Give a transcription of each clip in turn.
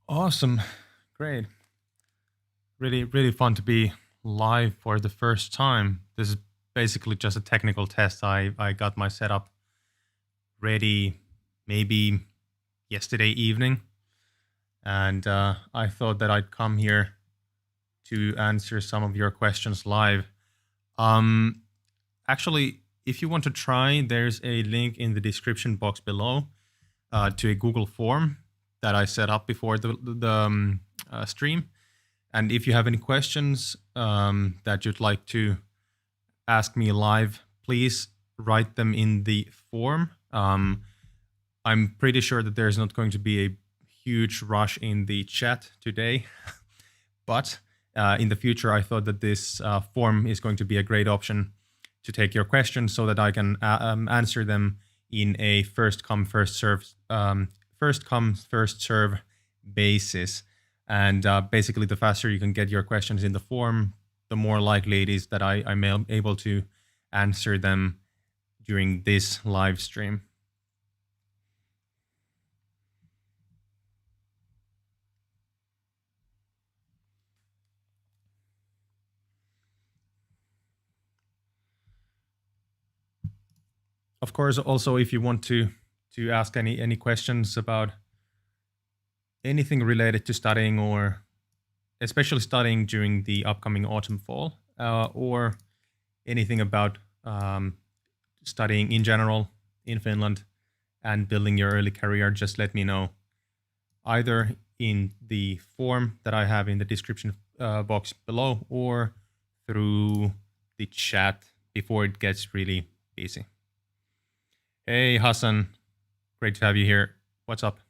Awesome. Great. Really, really fun to be live for the first time. This is basically just a technical test. I got my setup ready maybe yesterday evening, and I thought that I'd come here to answer some of your questions live. Um, Actually, if you want to try, there's a link in the description box below to a Google form that I set up before the stream. And if you have any questions that you'd like to ask me live, please write them in the form. I'm pretty sure that there's not going to be a huge rush in the chat today, but in the future, I thought that this form is going to be a great option to take your questions so that I can answer them in a first come, first serve basis. And basically, the faster you can get your questions in the form, the more likely it is that I'm able to answer them during this live stream. Of course, also, if you want to ask any questions about anything related to studying, or especially studying during the upcoming autumn fall, or anything about studying in general in Finland and building your early career, just let me know. Either in the form that I have in the description box below, or through the chat before it gets really busy. Hey, Hassan. Great to have you here. What's up?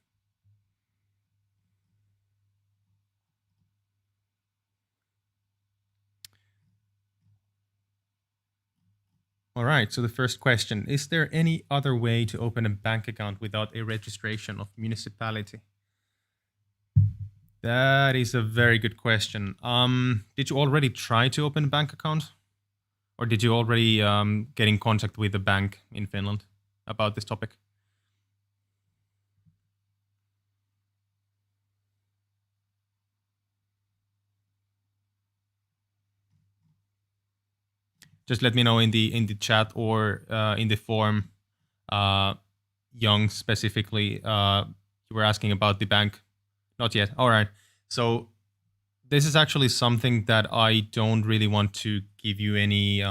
All right, so the first question, is there any other way to open a bank account without a registration of municipality? That is a very good question. Did you already try to open a bank account? Or did you already get in contact with the bank in Finland about this topic? Just let me know in the chat or in the forum. Young specifically, you were asking about the bank. Not yet. All right. So this is actually something that I don't really want to give you any.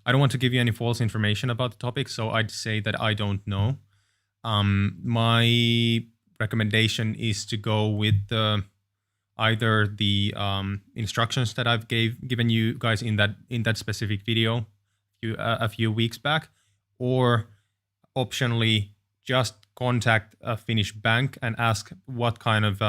I don't want to give you any false information about the topic, so I'd say that I don't know. My recommendation is to go with either the instructions that I've given you guys in that specific video a few weeks back, or optionally just contact a Finnish bank and ask what kind of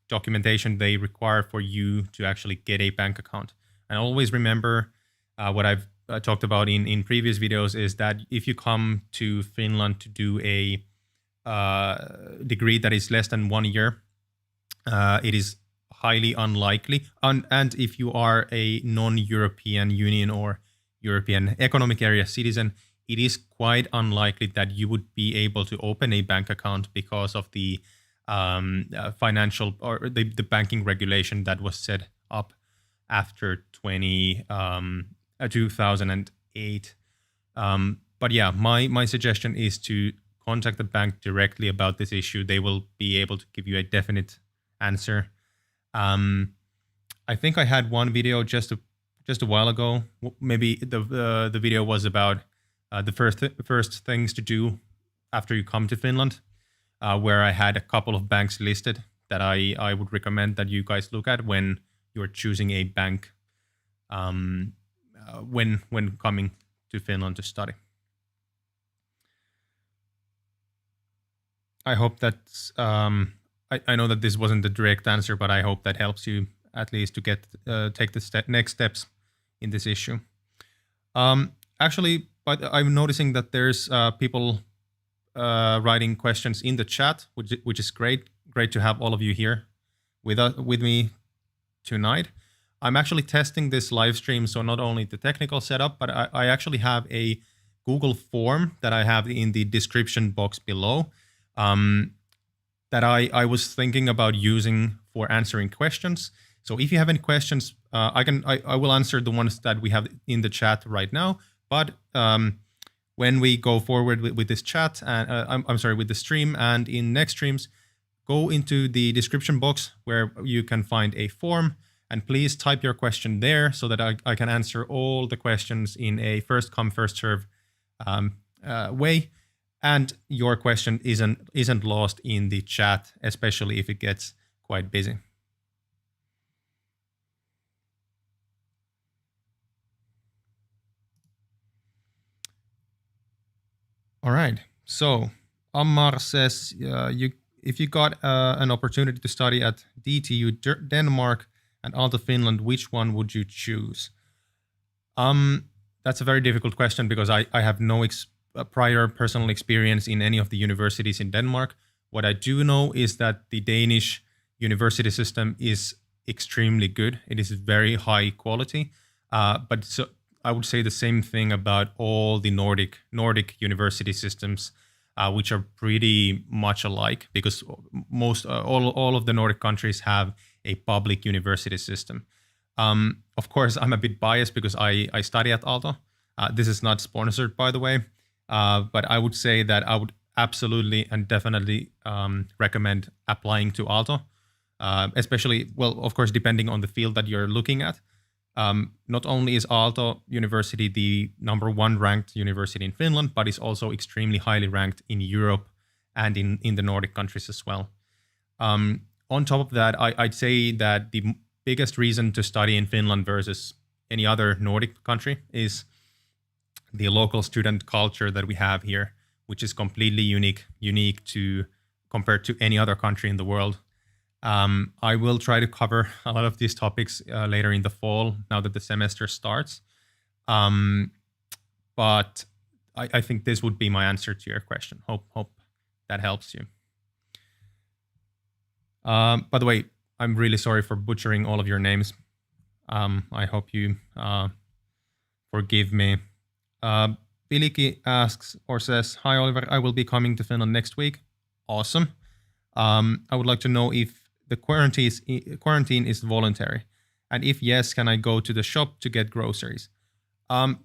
documentation they require for you to actually get a bank account. And always remember what I've talked about in previous videos is that if you come to Finland to do a degree that is less than 1 year, it is highly unlikely. And if you are a non-European Union or European Economic Area citizen, it is quite unlikely that you would be able to open a bank account because of the financial or the banking regulation that was set up after 2008. But yeah, my suggestion is to contact the bank directly about this issue. They will be able to give you a definite answer. I think I had one video just a while ago. Maybe the video was about the first things to do after you come to Finland, where I had a couple of banks listed that I would recommend that you guys look at when you're choosing a bank when coming to Finland to study. I hope that's I know that this wasn't the direct answer, but I hope that helps you at least to get take the next steps in this issue. Actually, but I'm noticing that there's people writing questions in the chat, which is great. Great to have all of you here with me tonight. I'm actually testing this live stream, so not only the technical setup, but I actually have a Google form that I have in the description box below. that I was thinking about using for answering questions. So if you have any questions, I will answer the ones that we have in the chat right now. But when we go forward with this chat, and I'm sorry, with the stream, and in next streams, go into the description box where you can find a form, and please type your question there so that I can answer all the questions in a first come first serve way, and your question isn't lost in the chat, especially if it gets quite busy. All right. So Ammar says, if you got an opportunity to study at DTU Denmark and Aalto Finland, which one would you choose? That's a very difficult question because I have no prior personal experience in any of the universities in Denmark. What I do know is that the Danish university system is extremely good. It is very high quality, but so I would say the same thing about all the Nordic university systems, which are pretty much alike because all of the Nordic countries have a public university system. Of course, I'm a bit biased because I study at Aalto. This is not sponsored, by the way, but I would say that I would absolutely and definitely recommend applying to Aalto, especially, well, of course, depending on the field that you're looking at. Not only is Aalto University the #1 ranked university in Finland, but it's also extremely highly ranked in Europe and in the Nordic countries as well. On top of that, I'd say that the biggest reason to study in Finland versus any other Nordic country is the local student culture that we have here, which is completely unique to compared to any other country in the world. I will try to cover a lot of these topics later in the fall, now that the semester starts. But I think this would be my answer to your question. Hope that helps you. By the way, I'm really sorry for butchering all of your names. I hope you forgive me. Piliki asks or says, "Hi Oliver, I will be coming to Finland next week." Awesome. I would like to know if the quarantine is voluntary, and if yes, can I go to the shop to get groceries?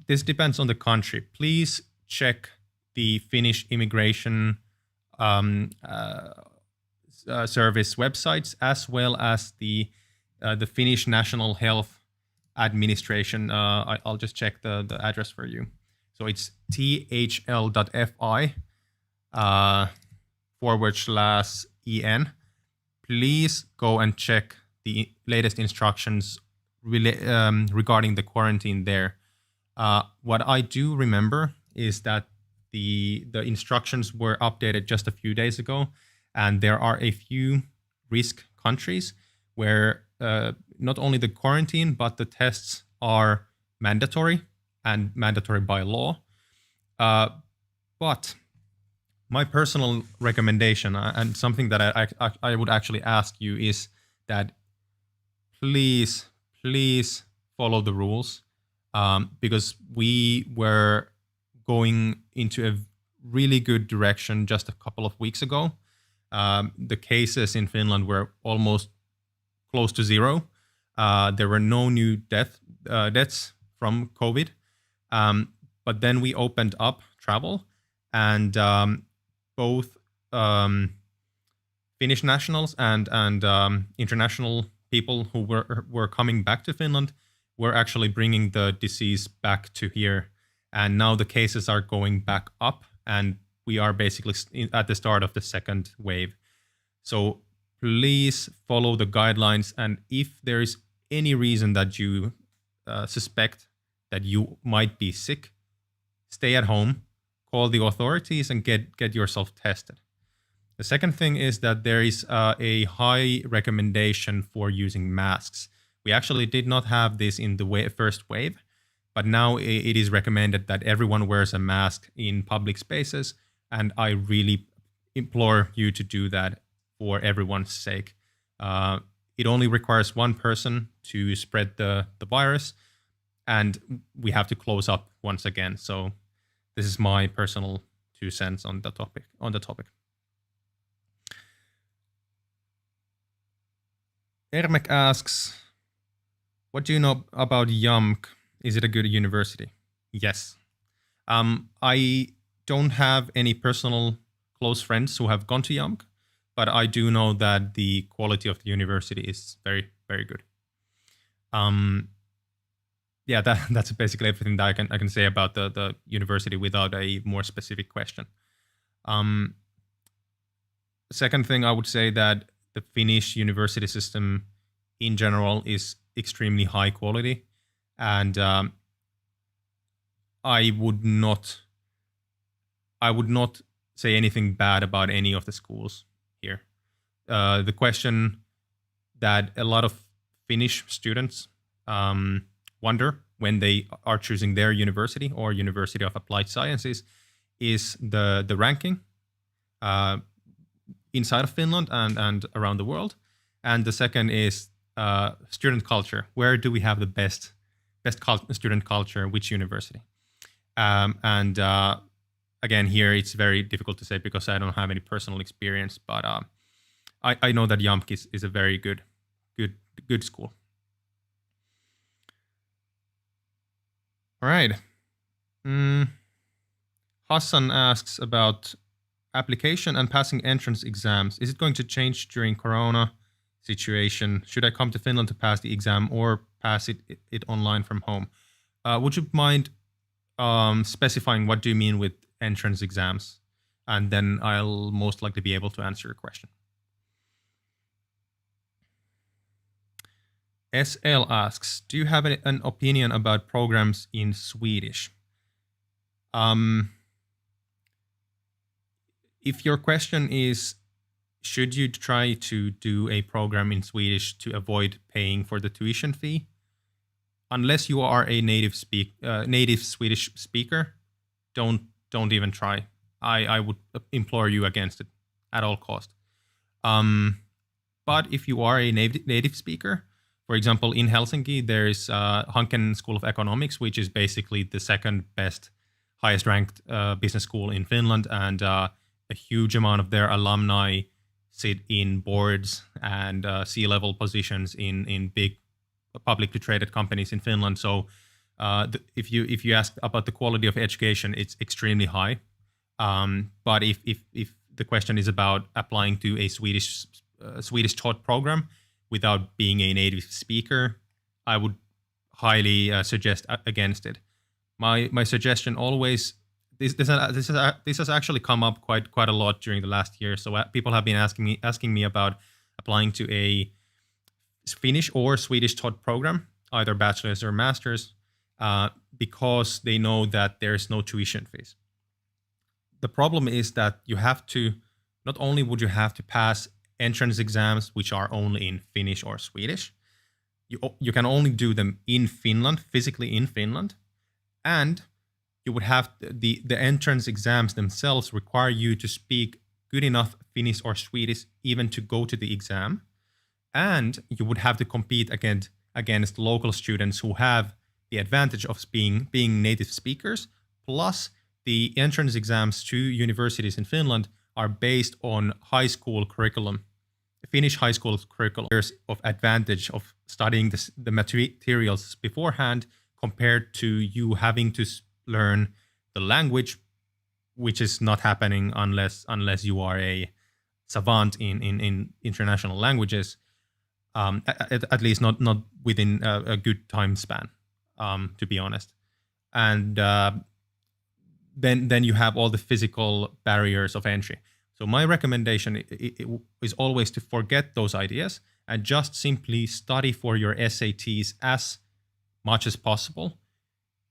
This depends on the country. Please check the Finnish immigration service websites, as well as the Finnish National Health Administration. I'll just check the address for you. So it's thl.fi /en. Please go and check the latest instructions regarding the quarantine there. What I do remember is that the instructions were updated just a few days ago, and there are a few risk countries where not only the quarantine, but the tests are mandatory and mandatory by law. But my personal recommendation, and something that I would actually ask you, is that please follow the rules, because we were going into a really good direction just a couple of weeks ago. The cases in Finland were almost close to zero. There were no new deaths from COVID. But then we opened up travel, and both Finnish nationals and international people who were coming back to Finland were actually bringing the disease back to here. And now the cases are going back up, and we are basically at the start of the second wave. So please follow the guidelines. And if there is any reason that you suspect that you might be sick, stay at home, call the authorities, and get yourself tested. The second thing is that there is a high recommendation for using masks. We actually did not have this in the first wave, but now it is recommended that everyone wears a mask in public spaces, and I really implore you to do that for everyone's sake. It only requires one person to spread the virus, and we have to close up once again. So this is my personal 2 cents on the topic. Ermek asks, what do you know about YAMK? Is it a good university? Yes. I don't have any personal close friends who have gone to YAMK, but I do know that the quality of the university is very, very good. Yeah, that's basically everything that I can say about the university without a more specific question. Second thing, I would say that the Finnish university system in general is extremely high quality, and I would not say anything bad about any of the schools here. The question that a lot of Finnish students wonder when they are choosing their university or University of Applied Sciences is the ranking inside of Finland and around the world. And the second is student culture. Where do we have the best student culture? Which university? Again, here it's very difficult to say because I don't have any personal experience, but I know that YAMK is a very good school. All right. Hassan asks about application and passing entrance exams. Is it going to change during Corona situation? Should I come to Finland to pass the exam or pass it online from home? Would you mind specifying what do you mean with entrance exams? And then I'll most likely be able to answer your question. SL asks, do you have an opinion about programs in Swedish? If your question is, should you try to do a program in Swedish to avoid paying for the tuition fee? Unless you are a native Swedish speaker, don't even try. I would implore you against it at all cost. But if you are a native speaker, for example, in Helsinki, there is Hanken School of Economics, which is basically the second best, highest ranked business school in Finland, and a huge amount of their alumni sit in boards and C-level positions in big publicly traded companies in Finland. So if you ask about the quality of education, it's extremely high. But if the question is about applying to a Swedish taught program without being a native speaker, I would highly suggest against it. My suggestion always, this has actually come up quite a lot during the last year. So people have been asking me about applying to a Finnish or Swedish taught program, either bachelor's or master's, because they know that there is no tuition fees. The problem is that you have to, not only would you have to pass entrance exams, which are only in Finnish or Swedish, you can only do them in Finland, physically in Finland, and you would have the entrance exams themselves require you to speak good enough Finnish or Swedish even to go to the exam. And you would have to compete against local students who have the advantage of being native speakers. Plus, the entrance exams to universities in Finland are based on high school curriculum, Finnish high school curriculum. There's of advantage of studying the materials beforehand compared to you having to learn the language, which is not happening unless you are a savant in international languages. At least not within a good time span, to be honest. And then you have all the physical barriers of entry. So my recommendation is always to forget those ideas and just simply study for your SATs as much as possible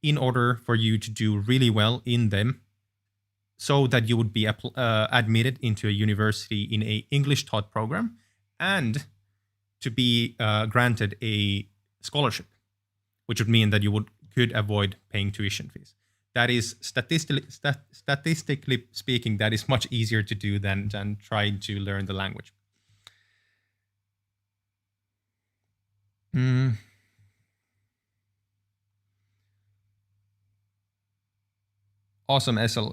in order for you to do really well in them, so that you would be admitted into a university in a English taught program and to be granted a scholarship, which would mean that you could avoid paying tuition fees. That is statistically speaking, that is much easier to do than trying to learn the language. Awesome, SL.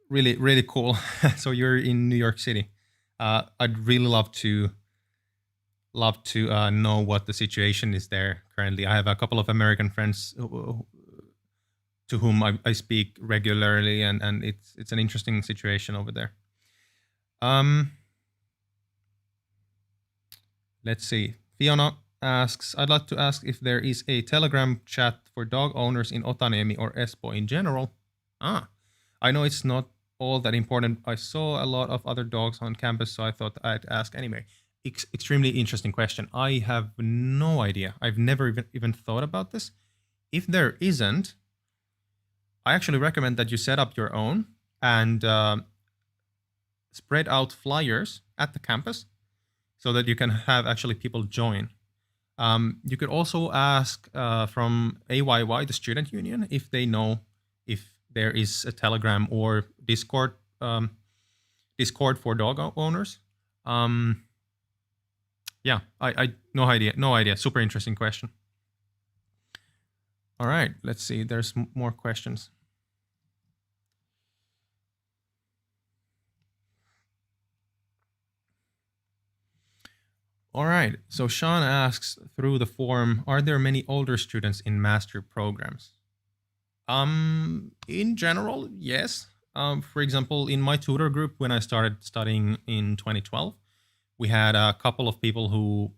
Really, really cool. So you're in New York City. I'd really love to love to know what the situation is there currently. I have a couple of American friends to whom I speak regularly, and it's an interesting situation over there. Um, let's see. Fiona asks, I'd like to ask if there is a Telegram chat for dog owners in Otaniemi or Espoo in general. I know it's not all that important. I saw a lot of other dogs on campus, so I thought I'd ask anyway. Extremely interesting question. I have no idea. I've never even thought about this. If there isn't, I actually recommend that you set up your own and spread out flyers at the campus so that you can have actually people join. You could also ask from AYY, the student union, if they know if there is a Telegram or Discord Discord for dog owners. Yeah, I no idea. Super interesting question. All right, let's see. There's more questions. All right. So Sean asks through the forum, are there many older students in master programs? In general, yes. For example, in my tutor group, when I started studying in 2012, we had a couple of people who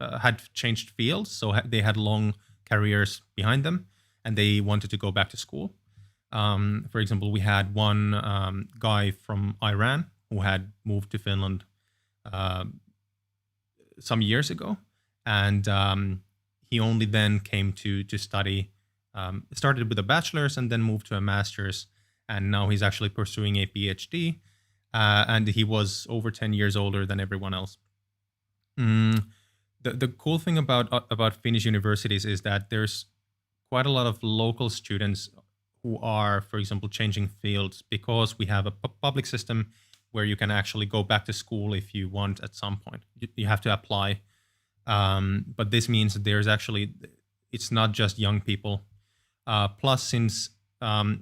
had changed fields, so they had long careers behind them, and they wanted to go back to school. For example, we had one guy from Iran who had moved to Finland some years ago, and he only then came to study. Started with a bachelor's and then moved to a master's, and now he's actually pursuing a PhD. And he was over 10 years older than everyone else. The cool thing about Finnish universities is that there's quite a lot of local students who are, for example, changing fields because we have a public system where you can actually go back to school if you want at some point. You have to apply. But this means that there's actually, it's not just young people. Plus, since the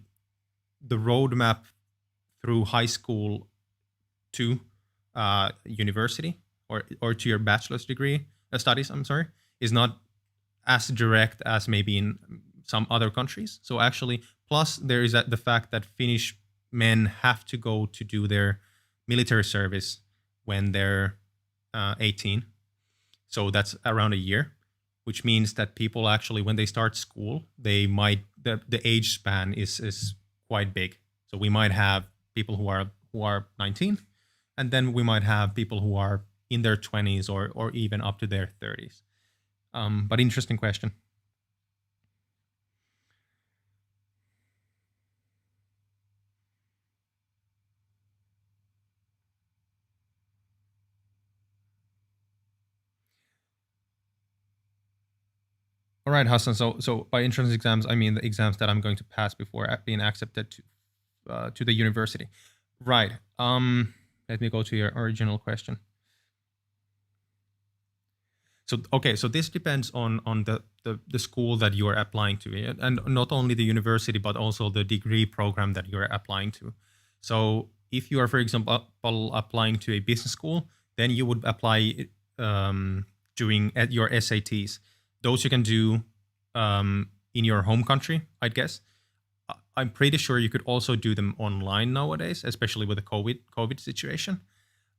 roadmap through high school to university or to your bachelor's degree studies, is not as direct as maybe in some other countries. So actually, plus there is the fact that Finnish men have to go to do their military service when they're 18. So that's around a year, which means that people actually, when they start school, they might the age span is quite big. So we might have people who are 19, and then we might have people who are in their 20s or even up to their 30s. But interesting question. All right, Hassan. So by entrance exams, I mean the exams that I'm going to pass before being accepted to the university. Right. Let me go to your original question. So okay, so this depends on the school that you are applying to, and not only the university, but also the degree program that you are applying to. So if you are, for example, applying to a business school, then you would apply doing at your SATs. Those you can do in your home country, I'd guess. I'm pretty sure you could also do them online nowadays, especially with the COVID situation.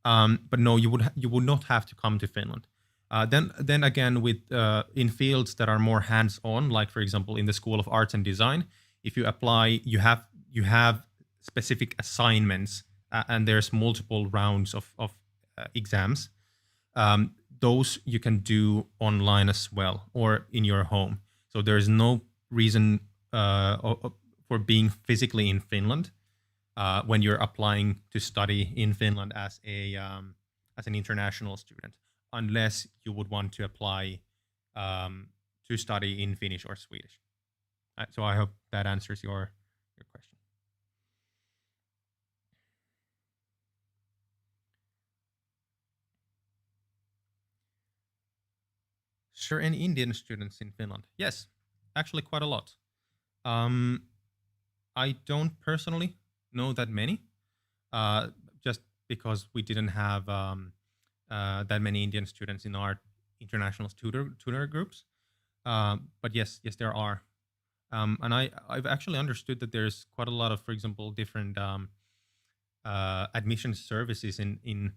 But no, you would not have to come to Finland. Then again, with in fields that are more hands-on, like for example in the School of Arts and Design, if you apply, you have specific assignments, and there's multiple rounds of exams. Those you can do online as well or in your home. So there is no reason for being physically in Finland when you're applying to study in Finland as an international student, unless you would want to apply to study in Finnish or Swedish. So I hope that answers your question. Sure, any Indian students in Finland? Yes, actually quite a lot. I don't personally know that many, just because we didn't have that many Indian students in our international tutor groups. But yes, there are. And I've actually understood that there's quite a lot of, for example, different admission services in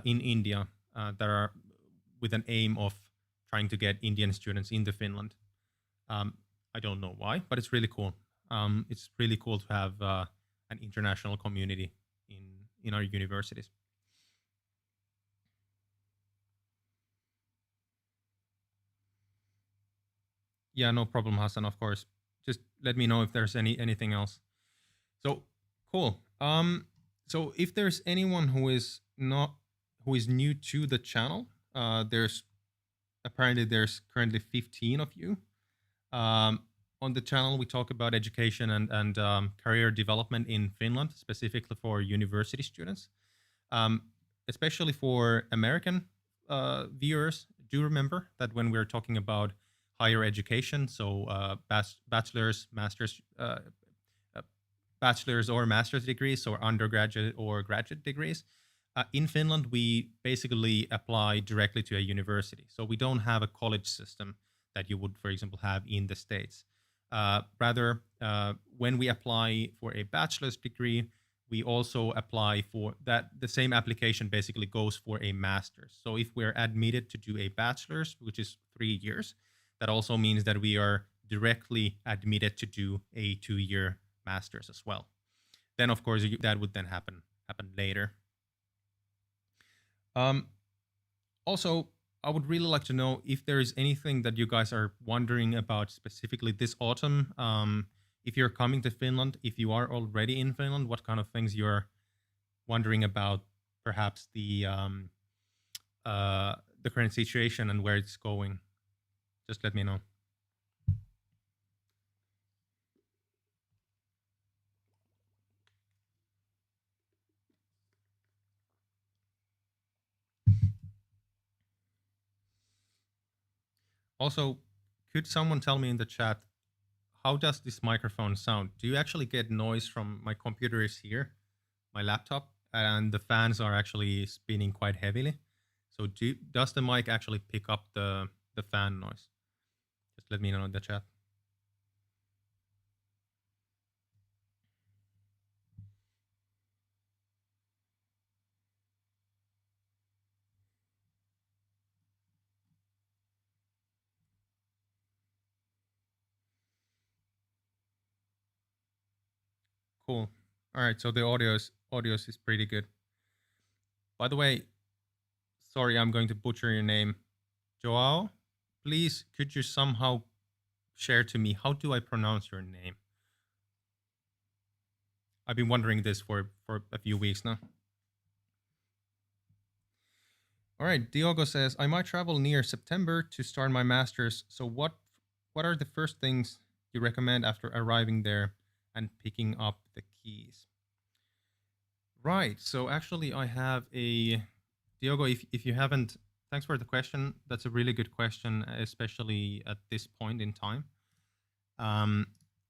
India that are with an aim of trying to get Indian students into Finland. I don't know why, but it's really cool. It's really cool to have an international community in our universities. Yeah, no problem, Hassan. Of course, just let me know if there's anything else. So cool. So if there's anyone who is new to the channel, there's currently 15 of you. On the channel, we talk about education and career development in Finland, specifically for university students. Especially for American viewers, do remember that when we're talking about higher education, so bachelor's, master's, bachelor's or master's degrees, or undergraduate or graduate degrees, in Finland, we basically apply directly to a university. So we don't have a college system that you would, for example, have in the States. Rather, when we apply for a bachelor's degree, we also apply for that. The same application basically goes for a master's. So if we're admitted to do a bachelor's, which is 3 years, that also means that we are directly admitted to do a 2-year master's as well. Then, of course, that would then happen later. Also, I would really like to know if there is anything that you guys are wondering about specifically this autumn. If you're coming to Finland, if you are already in Finland, what kind of things you're wondering about, perhaps the current situation and where it's going. Just let me know. Also, could someone tell me in the chat, how does this microphone sound? Do you actually get noise from my computer is here, my laptop, and the fans are actually spinning quite heavily? So does the mic actually pick up the fan noise? Just let me know in the chat. Cool. All right, so the audio is pretty good. By the way, sorry, I'm going to butcher your name. Joao, please, could you somehow share to me, how do I pronounce your name? I've been wondering this for a few weeks now. All right, Diogo says, I might travel near September to start my master's. So what are the first things you recommend after arriving there and picking up the keys? Right, so actually I have a, Diogo, if you haven't, thanks for the question. That's a really good question, especially at this point in time.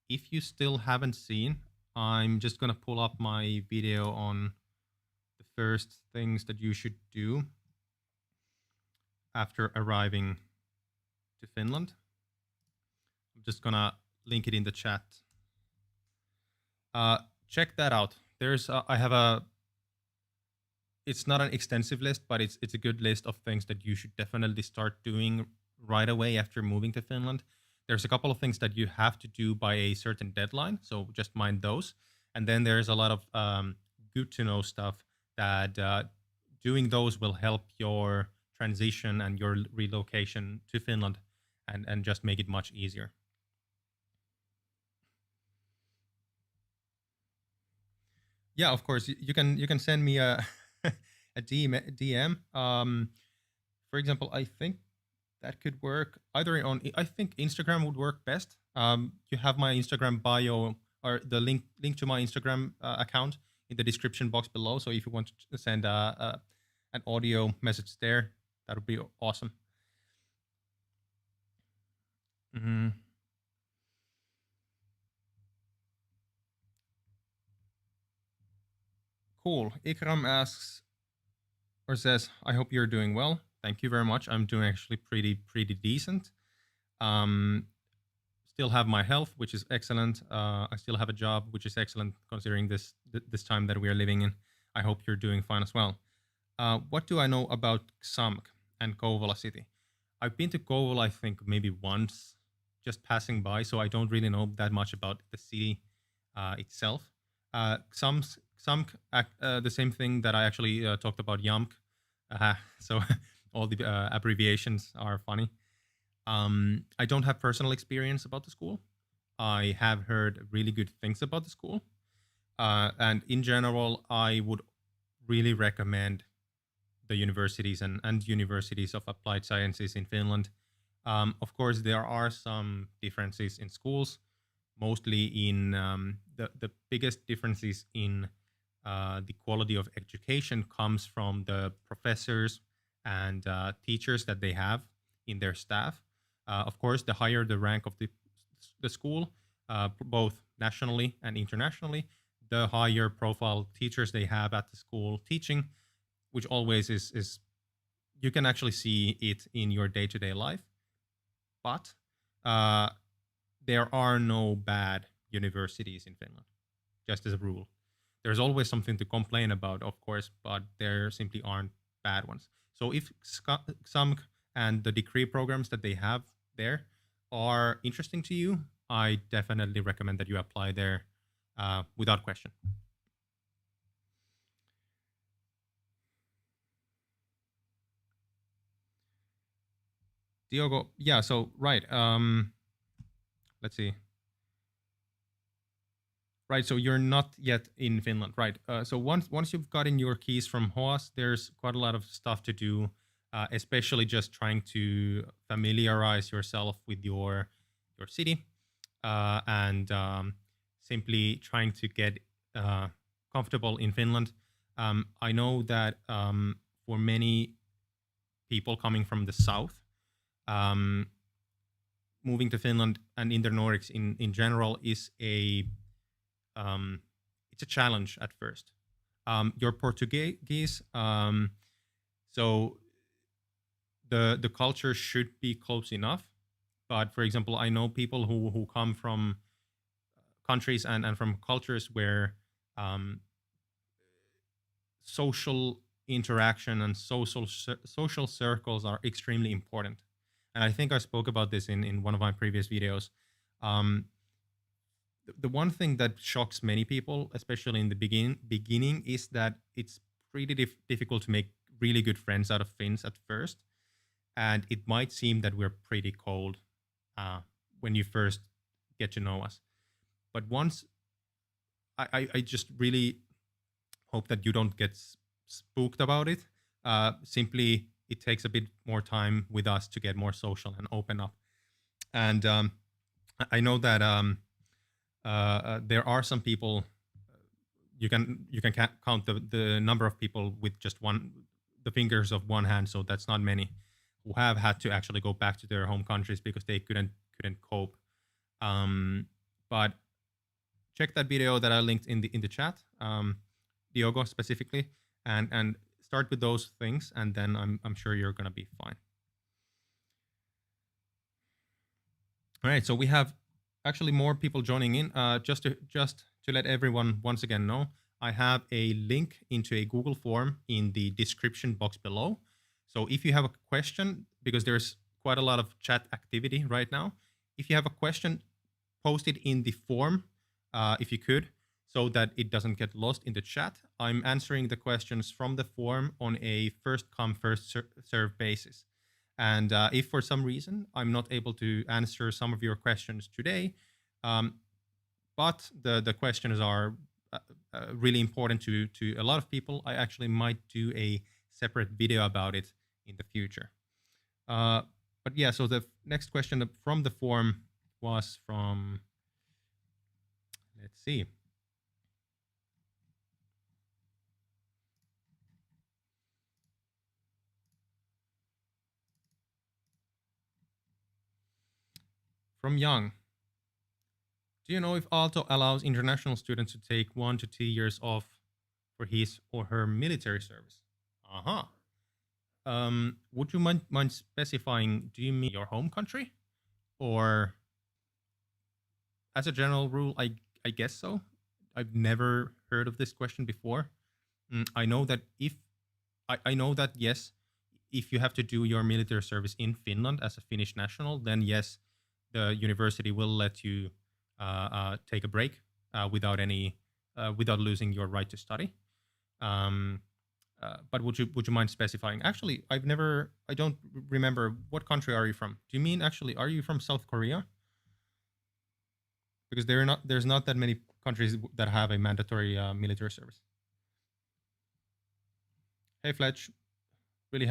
If you still haven't seen, I'm just gonna pull up my video on the first things that you should do after arriving to Finland. I'm just gonna link it in the chat. Check that out. There's I have a, it's not an extensive list, but it's a good list of things that you should definitely start doing right away after moving to Finland. There's a couple of things that you have to do by a certain deadline, so just mind those. And then there's a lot of good to know stuff that doing those will help your transition and your relocation to Finland and just make it much easier. Yeah, of course. You can send me a a DM. For example, I think that could work either on. I think Instagram would work best. You have my Instagram bio or the link to my Instagram account in the description box below. So if you want to send an audio message there, that would be awesome. Mm-hmm. Cool. Ikram asks, Or says, I hope you're doing well. Thank you very much. I'm doing actually pretty decent. Um, Still have my health, which is excellent. I still have a job, which is excellent considering this time that we are living in. I hope you're doing fine as well. What do I know about Xamk and Kouvola city? I've been to Kouvola, I think maybe once, just passing by, so I don't really know that much about the city itself. Xamk, the same thing that I actually talked about Yamk. So all the abbreviations are funny. I don't have personal experience about the school. I have heard really good things about the school. And in general, I would really recommend the universities and universities of applied sciences in Finland. Of course, there are some differences in schools, mostly in the biggest differences in the quality of education comes from the professors and teachers that they have in their staff. Of course, the higher the rank of the school, both nationally and internationally, the higher profile teachers they have at the school teaching, which always is you can actually see it in your day-to-day life. But there are no bad universities in Finland, just as a rule. There's always something to complain about, of course, but there simply aren't bad ones. So if some and the degree programs that they have there are interesting to you, I definitely recommend that you apply there without question. Diogo, yeah, so right. Let's see. Right, so you're not yet in Finland, right? So once you've gotten your keys from HOAS, there's quite a lot of stuff to do, especially just trying to familiarize yourself with your city and simply trying to get comfortable in Finland. I know that for many people coming from the south, um, moving to Finland and in the Nordics in general is it's a challenge at first. Your Portuguese, so the culture should be close enough. But for example, I know people who come from countries and from cultures where social interaction and social circles are extremely important. And I think I spoke about this in one of my previous videos. Um, the one thing that shocks many people, especially in the beginning, is that it's pretty difficult to make really good friends out of Finns at first, and it might seem that we're pretty cold when you first get to know us. But once, I just really hope that you don't get spooked about it. Simply, it takes a bit more time with us to get more social and open up. And I know that. There are some people you can count the number of people with just the fingers of one hand, so that's not many, who have had to actually go back to their home countries because they couldn't cope. But check that video that I linked in the chat, Diogo specifically, and start with those things, and then I'm sure you're gonna be fine. All right, so we have actually more people joining in. Just to let everyone once again know, I have a link into a Google form in the description box below. So if you have a question, because there's quite a lot of chat activity right now, if you have a question, post it in the form, if you could, so that it doesn't get lost in the chat. I'm answering the questions from the form on a first come, first serve basis. And if for some reason I'm not able to answer some of your questions today, but the questions are really important to a lot of people, I actually might do a separate video about it in the future. But yeah, so the next question from the form was from, let's see. From Young. Do you know if Aalto allows international students to take 1 to 2 years off for his or her military service? Uh-huh. Would you mind specifying, do you mean your home country? Or as a general rule, I guess so. I've never heard of this question before. I know that I know that yes, if you have to do your military service in Finland as a Finnish national, then yes, the university will let you take a break without losing your right to study. Um, but would you mind specifying? Actually, I don't remember, what country are you from? Do you mean, actually, are you from South Korea? Because there's not that many countries that have a mandatory military service. Hey Fletch, really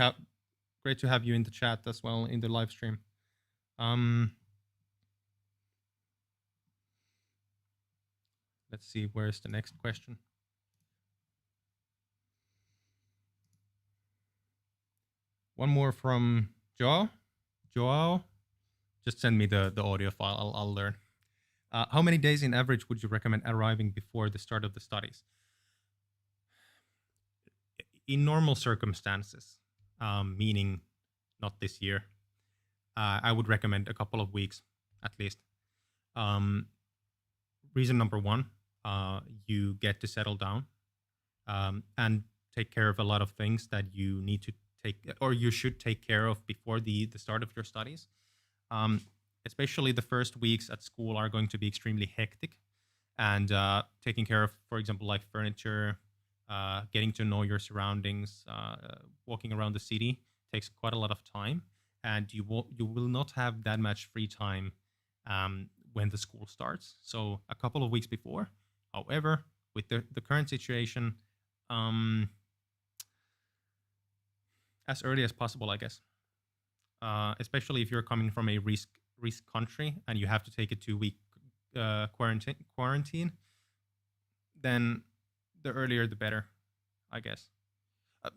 great to have you in the chat as well, in the live stream. Let's see, where's the next question? One more from Joao. Just send me the audio file. I'll learn. How many days in average would you recommend arriving before the start of the studies? In normal circumstances, meaning not this year, I would recommend a couple of weeks at least. Reason number one, you get to settle down and take care of a lot of things that you need to take, or you should take care of before the start of your studies. Especially the first weeks at school are going to be extremely hectic, and taking care of, for example, like furniture, getting to know your surroundings, walking around the city takes quite a lot of time, and you will not have that much free time when the school starts. So a couple of weeks before. However, with the current situation, as early as possible, I guess. Especially if you're coming from a risk country and you have to take a 2-week quarantine, then the earlier the better, I guess.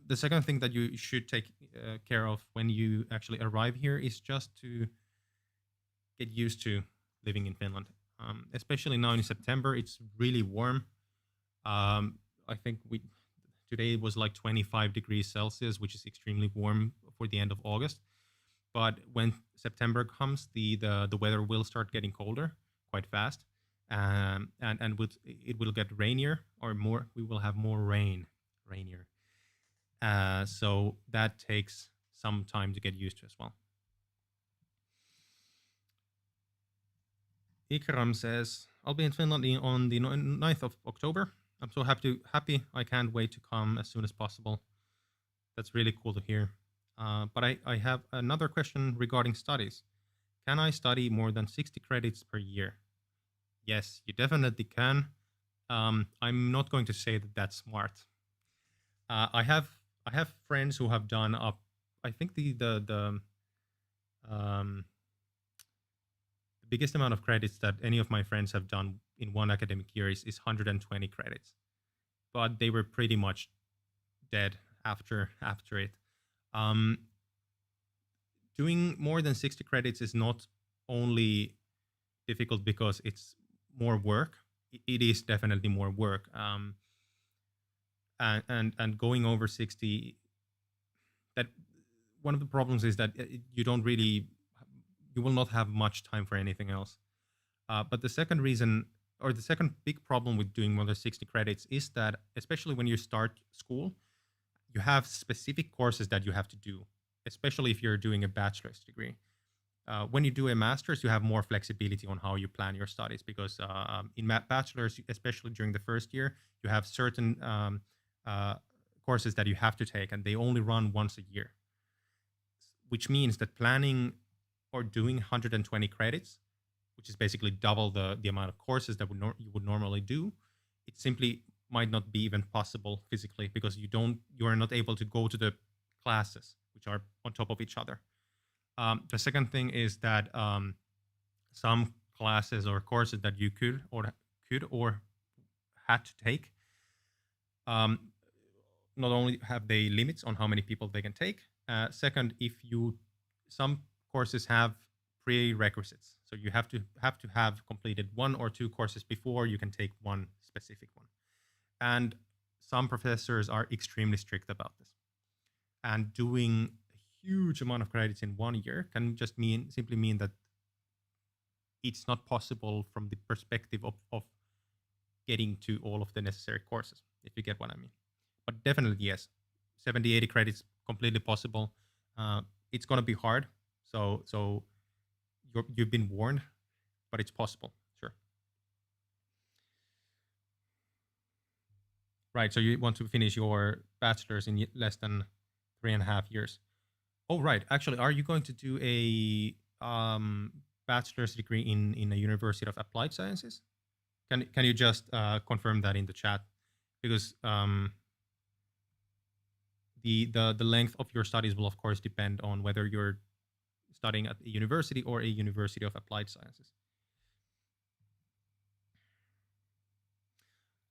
The second thing that you should take care of when you actually arrive here is just to get used to living in Finland. Especially now in September, it's really warm. I think today was like 25 degrees Celsius, which is extremely warm for the end of August. But when September comes, the weather will start getting colder quite fast, and it will get rainier, or more. We will have more rainier. So that takes some time to get used to as well. Ikram says, I'll be in Finland on the 9th of October. I'm so happy. I can't wait to come as soon as possible. That's really cool to hear. But I have another question regarding studies. Can I study more than 60 credits per year? Yes, you definitely can. I'm not going to say that that's smart. I have friends who have done up. I think the biggest amount of credits that any of my friends have done in one academic year is 120 credits, but they were pretty much dead after it. Doing more than 60 credits is not only difficult because it's more work. It is definitely more work. And going over 60, that one of the problems is that you will not have much time for anything else. But the second reason, or the second big problem with doing more than 60 credits is that, especially when you start school, you have specific courses that you have to do, especially if you're doing a bachelor's degree. When you do a master's, you have more flexibility on how you plan your studies, because in bachelor's, especially during the first year, you have certain courses that you have to take, and they only run once a year, which means that planning or doing 120 credits, which is basically double the amount of courses that you would normally do, it simply might not be even possible physically, because you are not able to go to the classes which are on top of each other. The second thing is that some classes or courses that you could or had to take, not only have they limits on how many people they can take. Second, some courses have prerequisites, so you have to have completed 1 or 2 courses before you can take one specific one. And some professors are extremely strict about this. and doing a huge amount of credits in 1 year can just simply mean that it's not possible from the perspective of getting to all of the necessary courses, if you get what I mean. But definitely, yes, 70, 80 credits, completely possible. It's going to be hard. So you've been warned, but it's possible, sure. Right, so you want to finish your bachelor's in less than 3.5 years. Oh, right. Actually, are you going to do a bachelor's degree in a University of Applied Sciences? Can you just confirm that in the chat? Because the length of your studies will, of course, depend on whether you're studying at a university or a University of Applied Sciences.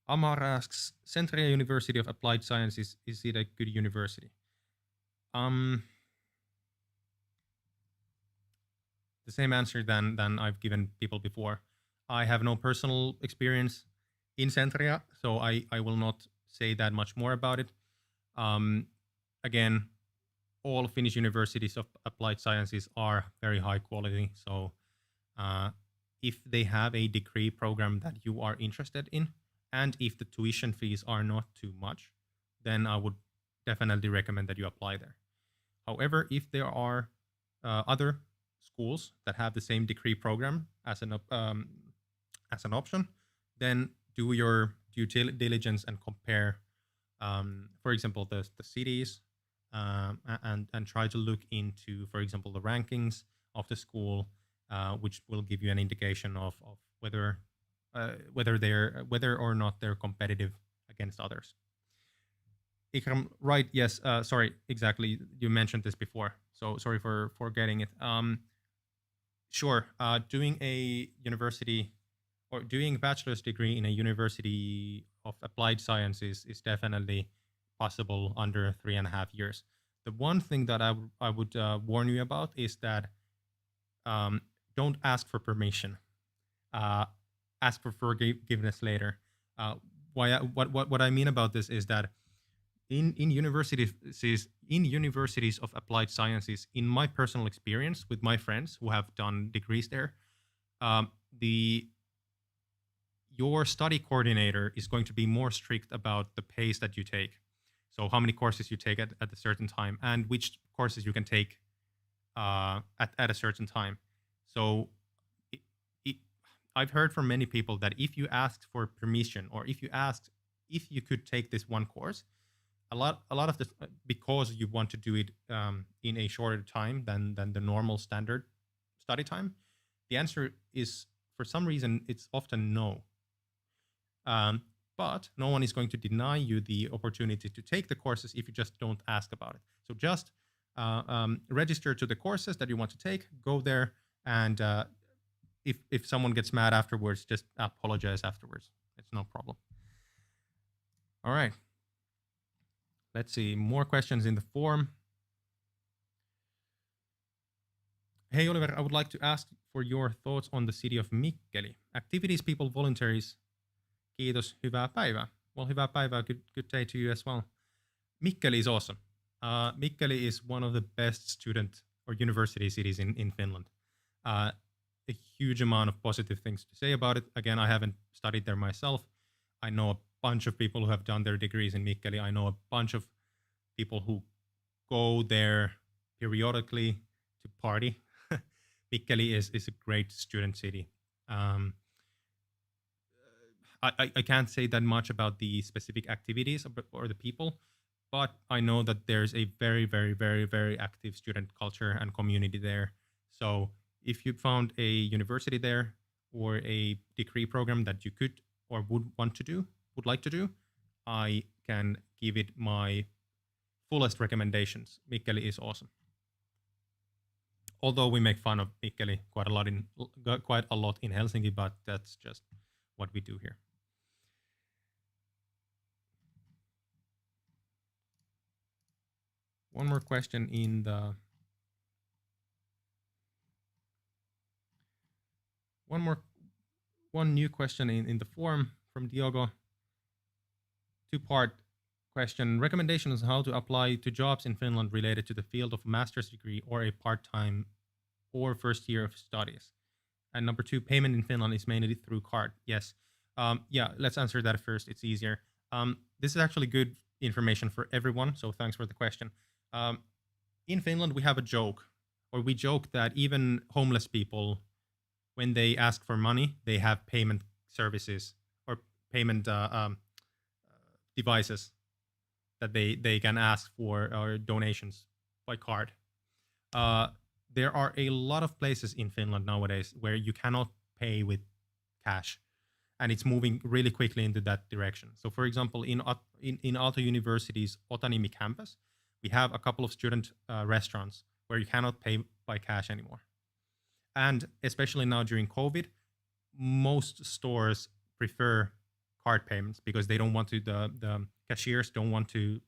Amar asks, Central University of Applied Sciences, is it a good university? The same answer than I've given people before. I have no personal experience in Centria, so I will not say that much more about it. Again, all Finnish universities of applied sciences are very high quality. So if they have a degree program that you are interested in, and if the tuition fees are not too much, then I would definitely recommend that you apply there. However, if there are other schools that have the same degree program as an option, then do your due diligence and compare, for example, the cities, and try to look into, for example, the rankings of the school, which will give you an indication of whether or not they're competitive against others. Ikram, right? Yes. Sorry. Exactly. You mentioned this before, so sorry for forgetting it. Sure. Doing a university or doing a bachelor's degree in a University of Applied Sciences is definitely possible under 3.5 years. The one thing that I would warn you about is that don't ask for permission. Ask for forgiveness later. What I mean about this is that in universities of applied sciences, in my personal experience with my friends who have done degrees there, your study coordinator is going to be more strict about the pace that you take. So how many courses you take at a certain time, and which courses you can take at a certain time. So I've heard from many people that if you asked for permission, or if you asked if you could take this one course, a lot of this, because you want to do it in a shorter time than the normal standard study time, the answer is, for some reason, it's often no. But no one is going to deny you the opportunity to take the courses if you just don't ask about it. So just register to the courses that you want to take, go there, and if someone gets mad afterwards, just apologize afterwards. It's no problem. All right. Let's see, more questions in the forum. Hey, Oliver, I would like to ask for your thoughts on the city of Mikkeli. Activities, people, voluntaries. Kiitos, hyvää päivää. Well, hyvää päivää, good day to you as well. Mikkeli is awesome. Mikkeli is one of the best student or university cities in Finland. A huge amount of positive things to say about it. Again, I haven't studied there myself. I know a bunch of people who have done their degrees in Mikkeli. I know a bunch of people who go there periodically to party. Mikkeli is a great student city. I can't say that much about the specific activities or the people, but I know that there's a very, very, very, very active student culture and community there. So if you found a university there or a degree program that you could or would like to do, I can give it my fullest recommendations. Mikkeli is awesome. Although we make fun of Mikkeli quite a lot in Helsinki, but that's just what we do here. One more question in the one new question in the forum from Diogo. Two-part question, recommendations on how to apply to jobs in Finland related to the field of master's degree or a part-time or first year of studies. And number 2, payment in Finland is mainly through card. Yes. Yeah, let's answer that first. It's easier. This is actually good information for everyone, so thanks for the question. In Finland, we have a joke, or we joke that even homeless people, when they ask for money, they have payment services or payment devices that they can ask for or donations by card. There are a lot of places in Finland nowadays where you cannot pay with cash, and it's moving really quickly into that direction. So, for example, in Aalto University's Otaniemi campus, we have a couple of student restaurants where you cannot pay by cash anymore. And especially now during COVID, most stores prefer card payments because they don't want to, the cashiers don't want to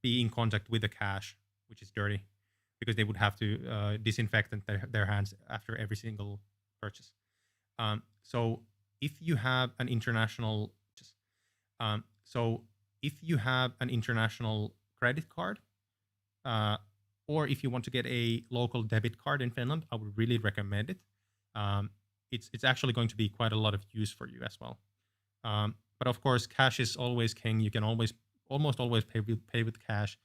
be in contact with the cash, which is dirty, because they would have to disinfect their hands after every single purchase. So if you have an international, credit card, or if you want to get a local debit card in Finland, I would really recommend it. It's actually going to be quite a lot of use for you as well. But of course, cash is always king. You can almost always pay with cash.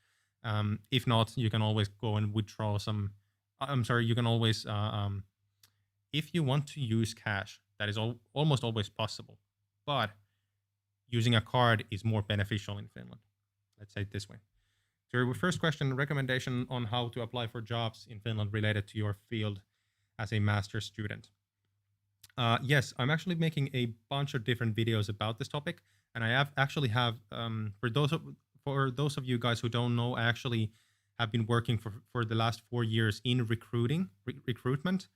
If not, you can always go and withdraw some. You can always, if you want to use cash, that is almost always possible. But using a card is more beneficial in Finland. Let's say it this way. So your first question, recommendation on how to apply for jobs in Finland related to your field as a master's student. Yes, I'm actually making a bunch of different videos about this topic, and I actually have for those of you guys who don't know, I actually have been working for the last 4 years in recruitment,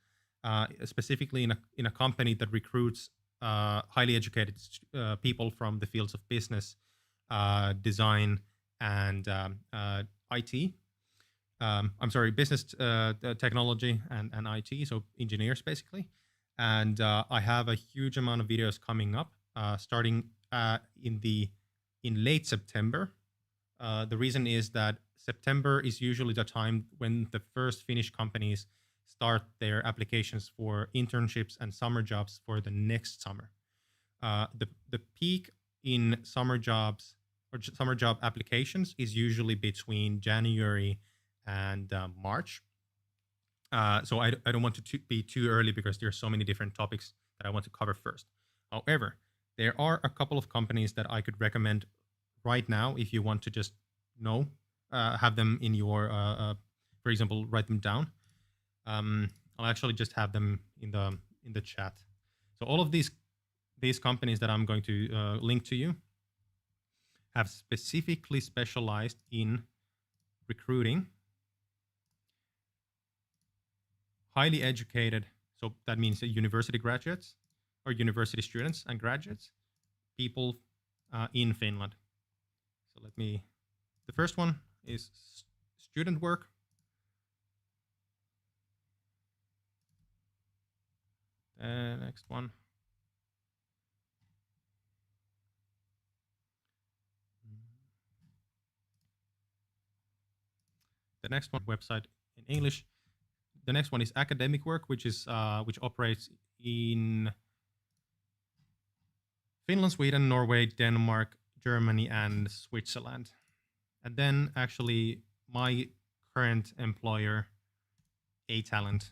specifically in a company that recruits highly educated people from the fields of business, design, and IT. Business, technology, and IT, so engineers basically. And I have a huge amount of videos coming up, starting in late September. The reason is that September is usually the time when the first Finnish companies start their applications for internships and summer jobs for the next summer. The peak in summer jobs or summer job applications is usually between January and March. So I don't want to be too early because there are so many different topics that I want to cover first. However, there are a couple of companies that I could recommend right now if you want to just know, have them in your, for example, write them down. I'll actually just have them in the chat. So all of these companies that I'm going to link to you have specifically specialized in recruiting highly educated, so that means university graduates or university students and graduates, people in Finland. So the first one is student work. The next one. The next one, website in English. The next one is academic work, which operates in Finland, Sweden, Norway, Denmark, Germany, and Switzerland. And then actually my current employer, A Talent.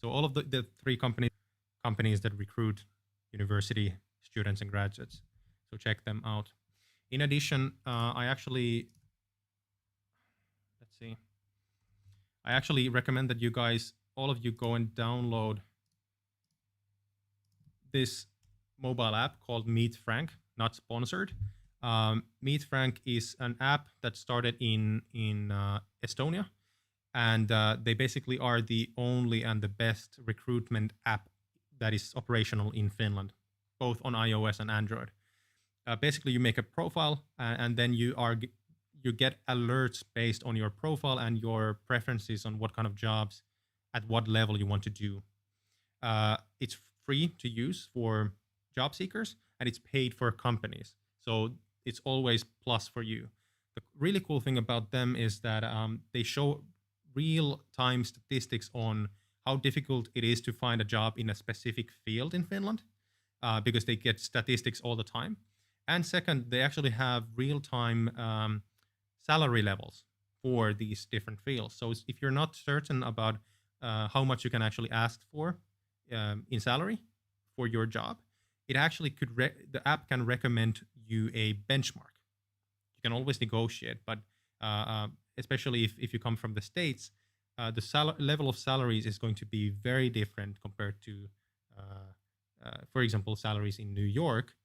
So all of the 3 companies that recruit university students and graduates. So check them out. In addition, I actually recommend that you guys, all of you, go and download this mobile app called Meet Frank, not sponsored. Meet Frank is an app that started in Estonia, and they basically are the only and the best recruitment app that is operational in Finland, both on iOS and Android. Basically, you make a profile, and then you get alerts based on your profile and your preferences on what kind of jobs at what level you want to do. It's free to use for job seekers, and it's paid for companies. So it's always plus for you. The really cool thing about them is that they show real-time statistics on how difficult it is to find a job in a specific field in Finland, because they get statistics all the time. And second, they actually have real-time salary levels for these different fields. So if you're not certain about how much you can actually ask for in salary for your job, it actually could the app can recommend you a benchmark. You can always negotiate, but especially if you come from the States, the level of salaries is going to be very different compared to, for example, salaries in New York.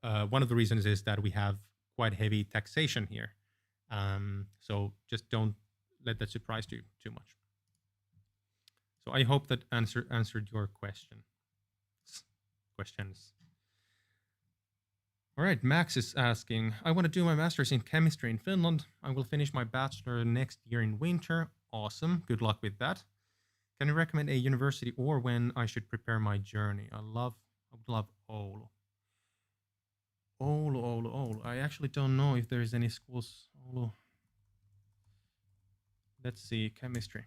One of the reasons is that we have quite heavy taxation here. So just don't let that surprise you too much. So I hope that answered your questions. All right, Max is asking, I want to do my master's in chemistry in Finland. I will finish my bachelor next year in winter. Awesome. Good luck with that. Can you recommend a university or when I should prepare my journey? I would love Oulu. Oulu. I actually don't know if there is any schools. Oulu. Let's see, chemistry.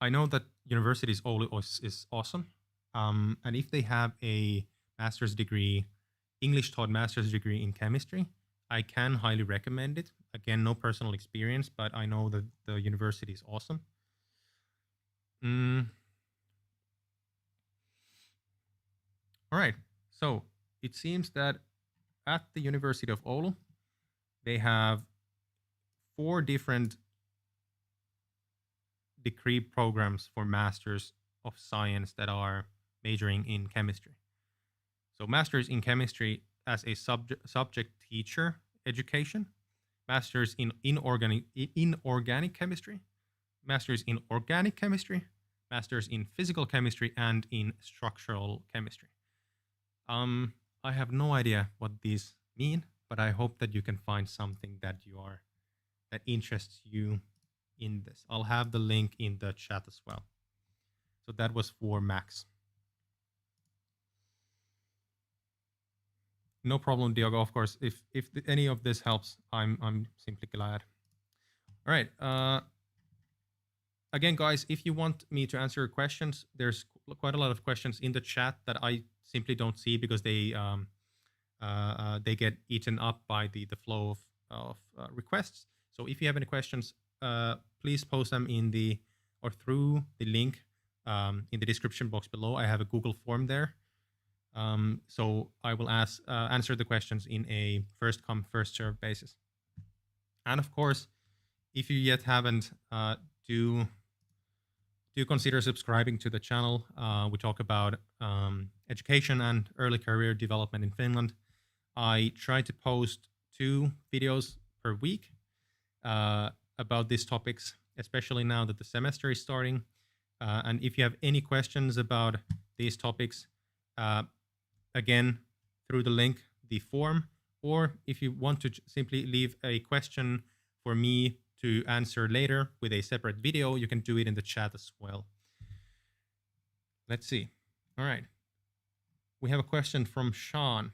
I know that Universities Oulu is awesome. And if they have a master's degree, English taught master's degree in chemistry, I can highly recommend it. Again, no personal experience, but I know that the university is awesome. All right. So it seems that at the University of Oulu, they have 4 different degree programs for Masters of Science that are majoring in chemistry. So Masters in Chemistry as a subject teacher education, Masters in inorganic chemistry, Masters in organic chemistry, Masters in physical chemistry, and in structural chemistry. I have no idea what these mean, but I hope that you can find something that interests you in this. I'll have the link in the chat as well. So that was for Max. No problem, Diogo. Of course, if any of this helps, I'm simply glad. All right. Again, guys, if you want me to answer your questions, there's quite a lot of questions in the chat that I simply don't see because they get eaten up by the flow of requests. So if you have any questions, please post them through the link in the description box below. I have a Google form there. So I will answer the questions in a first come, first serve basis. And of course, if you yet haven't, do consider subscribing to the channel. We talk about education and early career development in Finland. I try to post 2 videos per week about these topics, especially now that the semester is starting. And if you have any questions about these topics, again, through the link, the form, or if you want to simply leave a question for me to answer later with a separate video, you can do it in the chat as well. Let's see. All right. We have a question from Sean.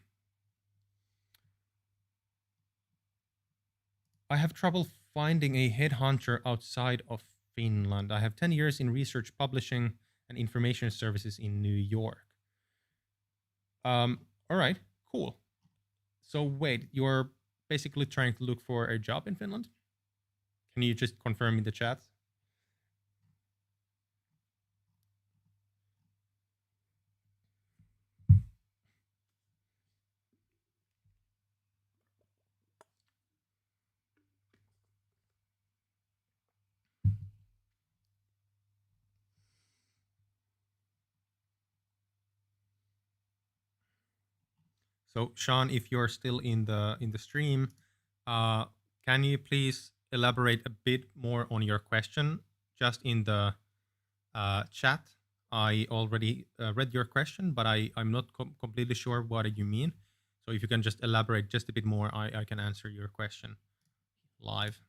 I have trouble finding a headhunter outside of Finland. I have 10 years in research publishing and information services in New York. All right, cool. So wait, you're basically trying to look for a job in Finland? Can you just confirm in the chat? So Sean, if you're still in the stream, can you please elaborate a bit more on your question just in the chat? I already read your question, but I'm not completely sure what you mean. So if you can just elaborate just a bit more, I can answer your question live.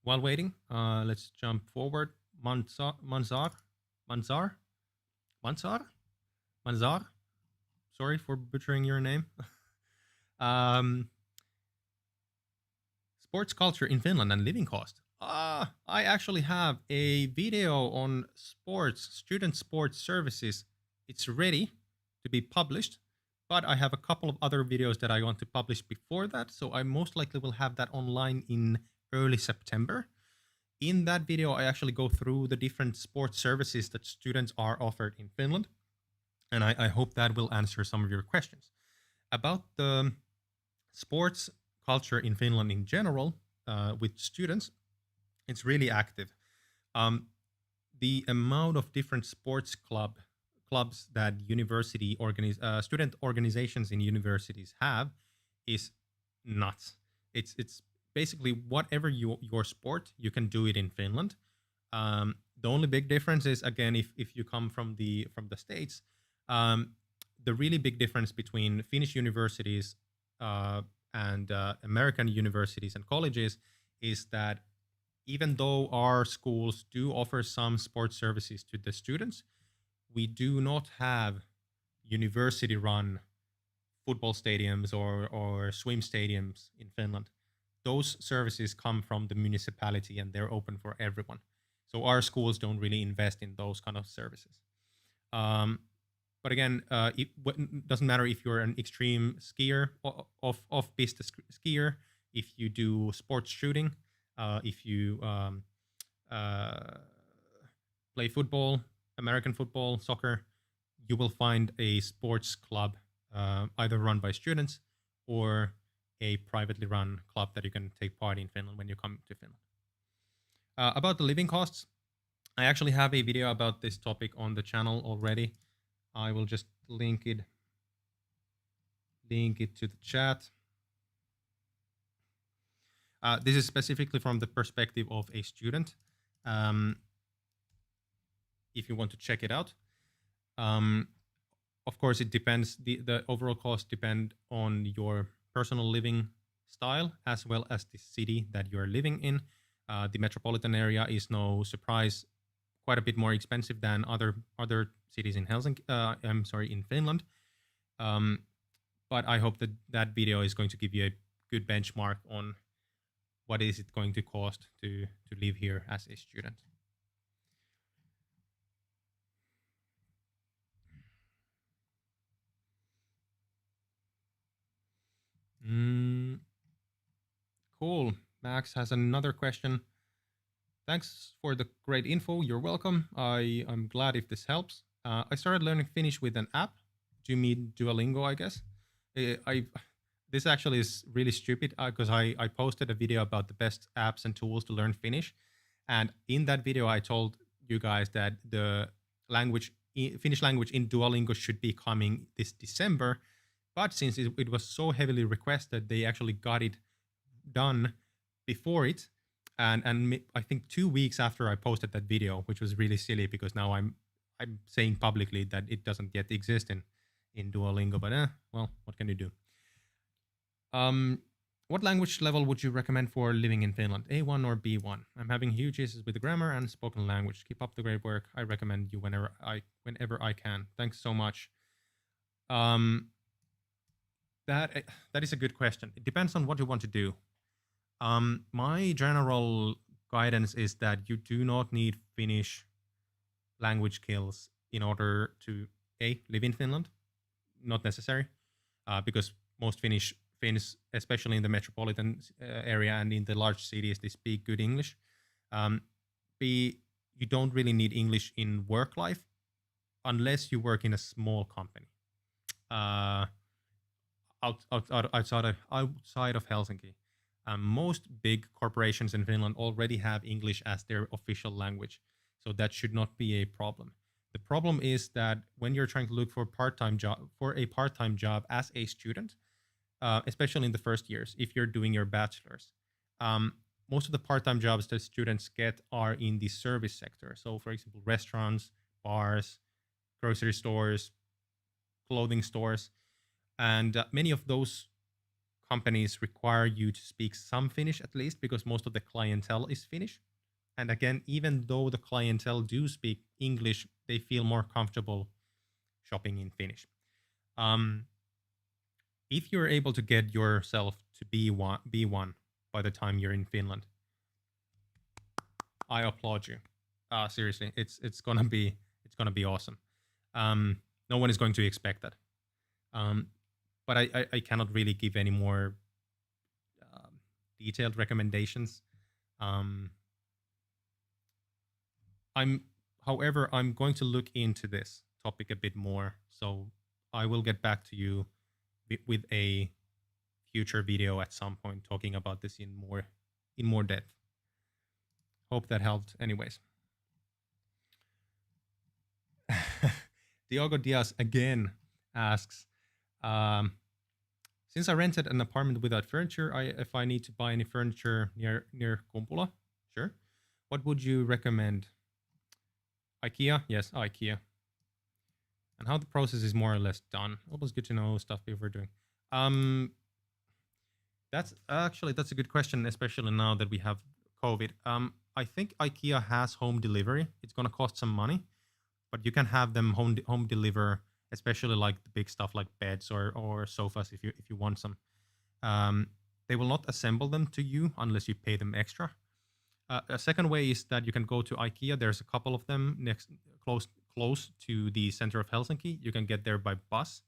While waiting, let's jump forward. Manzar. sorry for butchering your name. um, Sports culture in Finland and living cost. I actually have a video on student sports services. It's ready to be published, but I have a couple of other videos that I want to publish before that. So I most likely will have that online in early September. In that video, I actually go through the different sports services that students are offered in Finland. And I hope that will answer some of your questions. About the sports culture in Finland in general, with students, it's really active. The amount of different sports clubs that student organizations in universities have is nuts. It's basically whatever your sport, you can do it in Finland. The only big difference is, again, if you come from the States, the really big difference between Finnish universities and American universities and colleges is that even though our schools do offer some sports services to the students, we do not have university-run football stadiums or swim stadiums in Finland. Those services come from the municipality and they're open for everyone. So our schools don't really invest in those kind of services. But again, it doesn't matter if you're an extreme skier, off-piste skier, if you do sports shooting, if you play football, American football, soccer, you will find a sports club either run by students or a privately run club that you can take part in Finland when you come to Finland. About the living costs, I actually have a video about this topic on the channel already. I will just link it to the chat. This is specifically from the perspective of a student. If you want to check it out. Of course, it depends. The overall cost depend on your personal living style as well as the city that you're living in. The metropolitan area is no surprise quite a bit more expensive than other cities in Helsinki. In Finland. But I hope that video is going to give you a good benchmark on what is it going to cost to live here as a student. Cool. Max has another question. Thanks for the great info. You're welcome. I'm glad if this helps. I started learning Finnish with an app. Do you mean Duolingo, I guess? This actually is really stupid because I posted a video about the best apps and tools to learn Finnish. And in that video, I told you guys that the Finnish language in Duolingo should be coming this December. But since it was so heavily requested, they actually got it done before it. And I think 2 weeks after I posted that video, which was really silly because now I'm saying publicly that it doesn't yet exist in Duolingo. But well, what can you do? What language level would you recommend for living in Finland? A1 or B1? I'm having huge issues with the grammar and spoken language. Keep up the great work. I recommend you whenever I can. Thanks so much. That is a good question. It depends on what you want to do. My general guidance is that you do not need Finnish language skills in order to live in Finland. Not necessary, because most Finns, especially in the metropolitan area and in the large cities, they speak good English. B, you don't really need English in work life unless you work in a small company. Outside of Helsinki. Most big corporations in Finland already have English as their official language, so that should not be a problem. The problem is that when you're trying to look for a part-time job as a student, especially in the first years, if you're doing your bachelor's, most of the part-time jobs that students get are in the service sector. So, for example, restaurants, bars, grocery stores, clothing stores, and many of those companies require you to speak some Finnish at least because most of the clientele is Finnish. And again, even though the clientele do speak English, they feel more comfortable shopping in Finnish. If you're able to get yourself to B1 by the time you're in Finland, I applaud you. Seriously, it's gonna be awesome. No one is going to expect that. Um, but I cannot really give any more detailed recommendations. Um, however, I'm going to look into this topic a bit more, so I will get back to you with a future video at some point talking about this in more depth. Hope that helped. Anyways, Diogo Diaz again asks, since I rented an apartment without furniture, if I need to buy any furniture near Kumpula, sure. What would you recommend? IKEA? Yes, IKEA. And how the process is more or less done. Always good to know stuff before doing. That's a good question, especially now that we have COVID. I think IKEA has home delivery. It's gonna cost some money, but you can have them home deliver, especially like the big stuff like beds or sofas if you want some. They will not assemble them to you unless you pay them extra. A second way is that you can go to IKEA. There's a couple of them close to the center of Helsinki. You can get there by bus,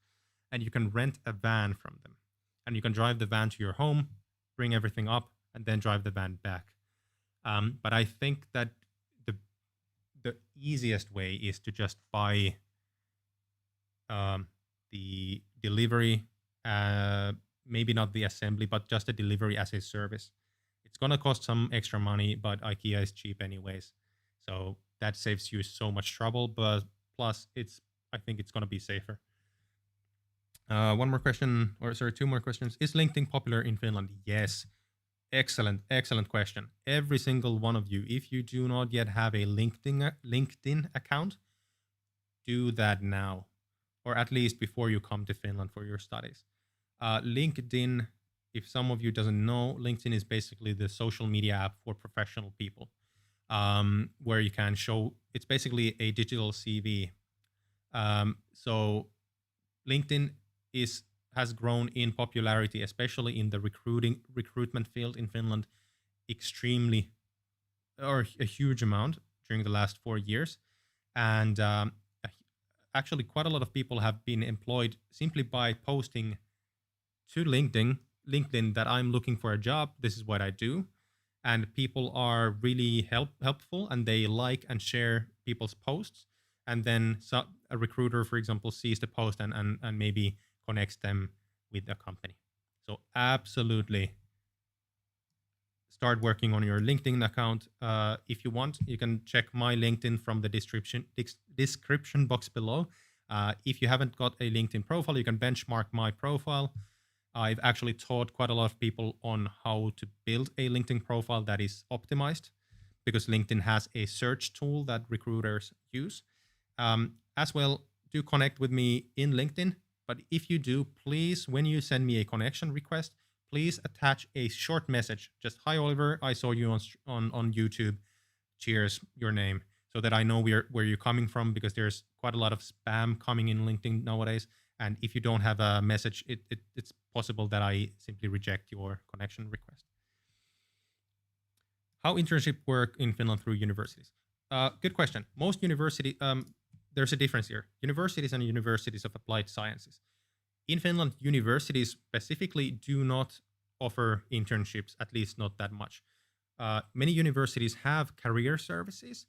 and you can rent a van from them. And you can drive the van to your home, bring everything up, and then drive the van back. But I think that the easiest way is to just buy the delivery, maybe not the assembly, but just the delivery as a service. It's gonna cost some extra money, but IKEA is cheap anyways, so that saves you so much trouble. But plus, I think it's gonna be safer. One more question, or sorry, two more questions. Is LinkedIn popular in Finland? Yes. Excellent question. Every single one of you, if you do not yet have a LinkedIn account, do that now, or at least before you come to Finland for your studies. LinkedIn, if some of you doesn't know, LinkedIn is basically the social media app for professional people, where you can show. It's basically a digital CV. So LinkedIn has grown in popularity, especially in the recruitment field in Finland, extremely, or a huge amount during the last 4 years. And actually, quite a lot of people have been employed simply by posting to LinkedIn that I'm looking for a job. This is what I do. And people are really helpful, and they like and share people's posts. And then a recruiter, for example, sees the post and maybe connects them with a company. So absolutely start working on your LinkedIn account. If you want, you can check my LinkedIn from the description box below. If you haven't got a LinkedIn profile, you can benchmark my profile. I've actually taught quite a lot of people on how to build a LinkedIn profile that is optimized, because LinkedIn has a search tool that recruiters use. As well, do connect with me in LinkedIn. But if you do, please, when you send me a connection request, please attach a short message. Just, hi, Oliver, I saw you on YouTube. Cheers, your name, so that I know where you're coming from, because there's quite a lot of spam coming in LinkedIn nowadays. And if you don't have a message, it's possible that I simply reject your connection request. How internship work in Finland through universities? Good question. Most there's a difference here. Universities and universities of applied sciences. In Finland, universities specifically do not offer internships, at least not that much. Many universities have career services,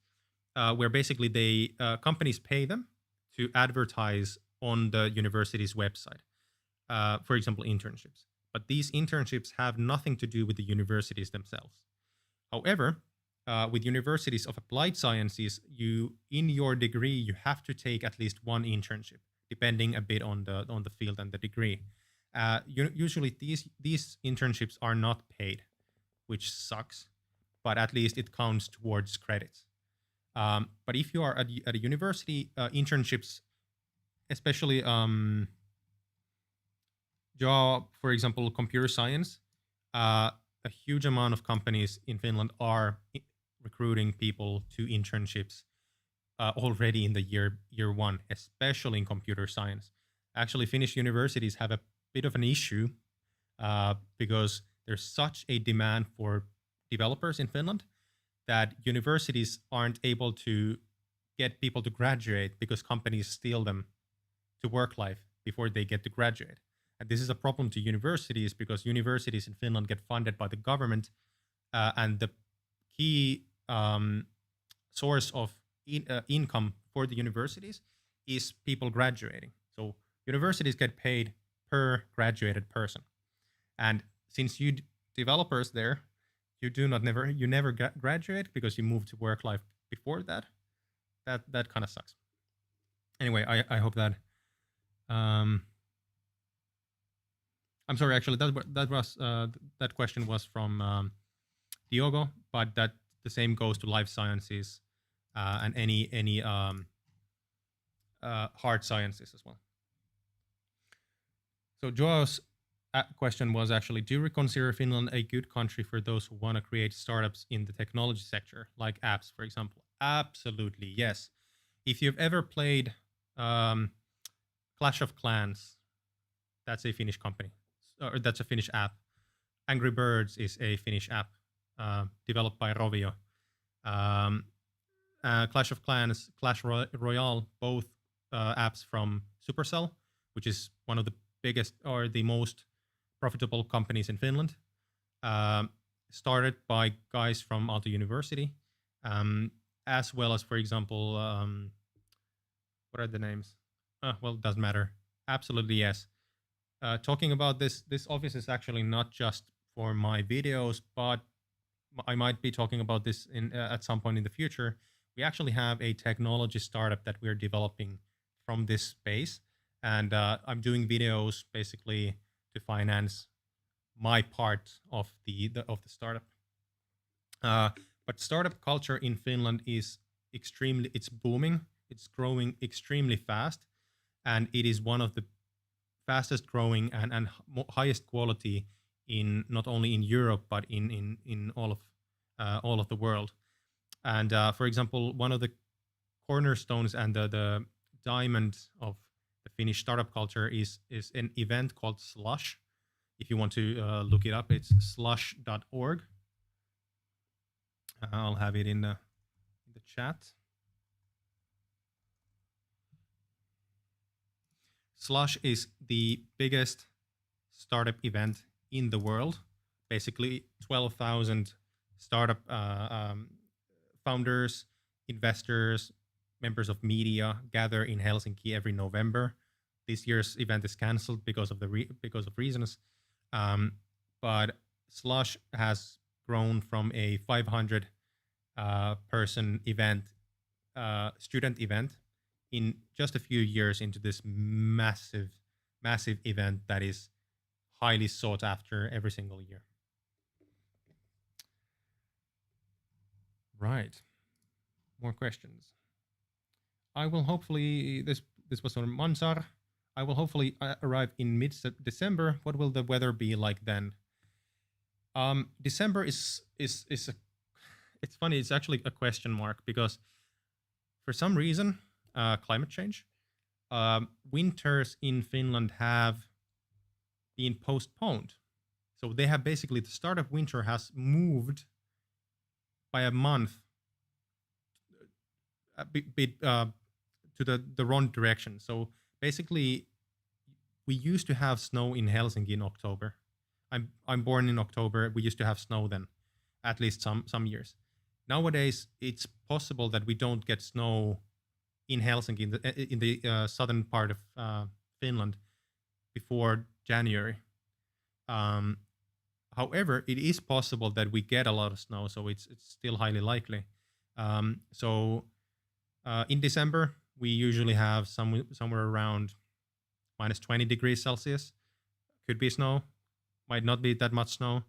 where basically companies pay them to advertise on the university's website. For example, internships. But these internships have nothing to do with the universities themselves. However, with universities of applied sciences, in your degree you have to take at least one internship, depending a bit on the field and the degree. Usually these internships are not paid, which sucks, but at least it counts towards credits. But if you are at a university, internships, especially job, for example, computer science, a huge amount of companies in Finland are recruiting people to internships already in the year one, especially in computer science. Actually, Finnish universities have a bit of an issue because there's such a demand for developers in Finland that universities aren't able to get people to graduate because companies steal them to work life before they get to graduate. And this is a problem to universities because universities in Finland get funded by the government, and the key source of income for the universities is people graduating. So universities get paid per graduated person, and since you developers there, you never graduate because you move to work life before that. That kind of sucks. Anyway, I hope that. I'm sorry. Actually, that question was from Diogo, but that the same goes to life sciences and any hard sciences as well. So Joao's question was actually, do you consider Finland a good country for those who want to create startups in the technology sector, like apps, for example? Absolutely, yes. If you've ever played Clash of Clans, that's a Finnish company, or that's a Finnish app. Angry Birds is a Finnish app developed by Rovio. Clash of Clans, Clash Royale, both apps from Supercell, which is one of the biggest or the most profitable companies in Finland, started by guys from Aalto University, as well as, for example, what are the names? Well, it doesn't matter. Absolutely, yes. Talking about this office is actually not just for my videos, but I might be talking about this at some point in the future. We actually have a technology startup that we're developing from this space, and I'm doing videos basically to finance my part of the startup. But startup culture in Finland is it's booming. It's growing extremely fast, and it is one of the fastest growing and highest quality in not only in Europe but in all of the world. And for example, one of the cornerstones and the diamond of the Finnish startup culture is an event called Slush. If you want to look it up, it's slush.org. I'll have it in the chat. Slush is the biggest startup event in the world. Basically, 12,000 startup founders, investors, members of media gather in Helsinki every November. This year's event is cancelled because of reasons. But Slush has grown from a 500 person event, student event, in just a few years into this massive event that is highly sought after every single year. Right. More questions. I will hopefully, this was on Mansar. I will hopefully arrive in mid-December. What will the weather be like then? December is it's funny. It's actually a question mark because for some reason, climate change, winters in Finland have been postponed. So they have basically, the start of winter has moved by a month to the wrong direction. So basically, we used to have snow in Helsinki in October. I'm born in October. We used to have snow then, at least some years. Nowadays, it's possible that we don't get snow in Helsinki, in the southern part of Finland, before January. However, it is possible that we get a lot of snow, so it's still highly likely. In December, we usually have somewhere around minus 20 degrees Celsius. Could be snow, might not be that much snow.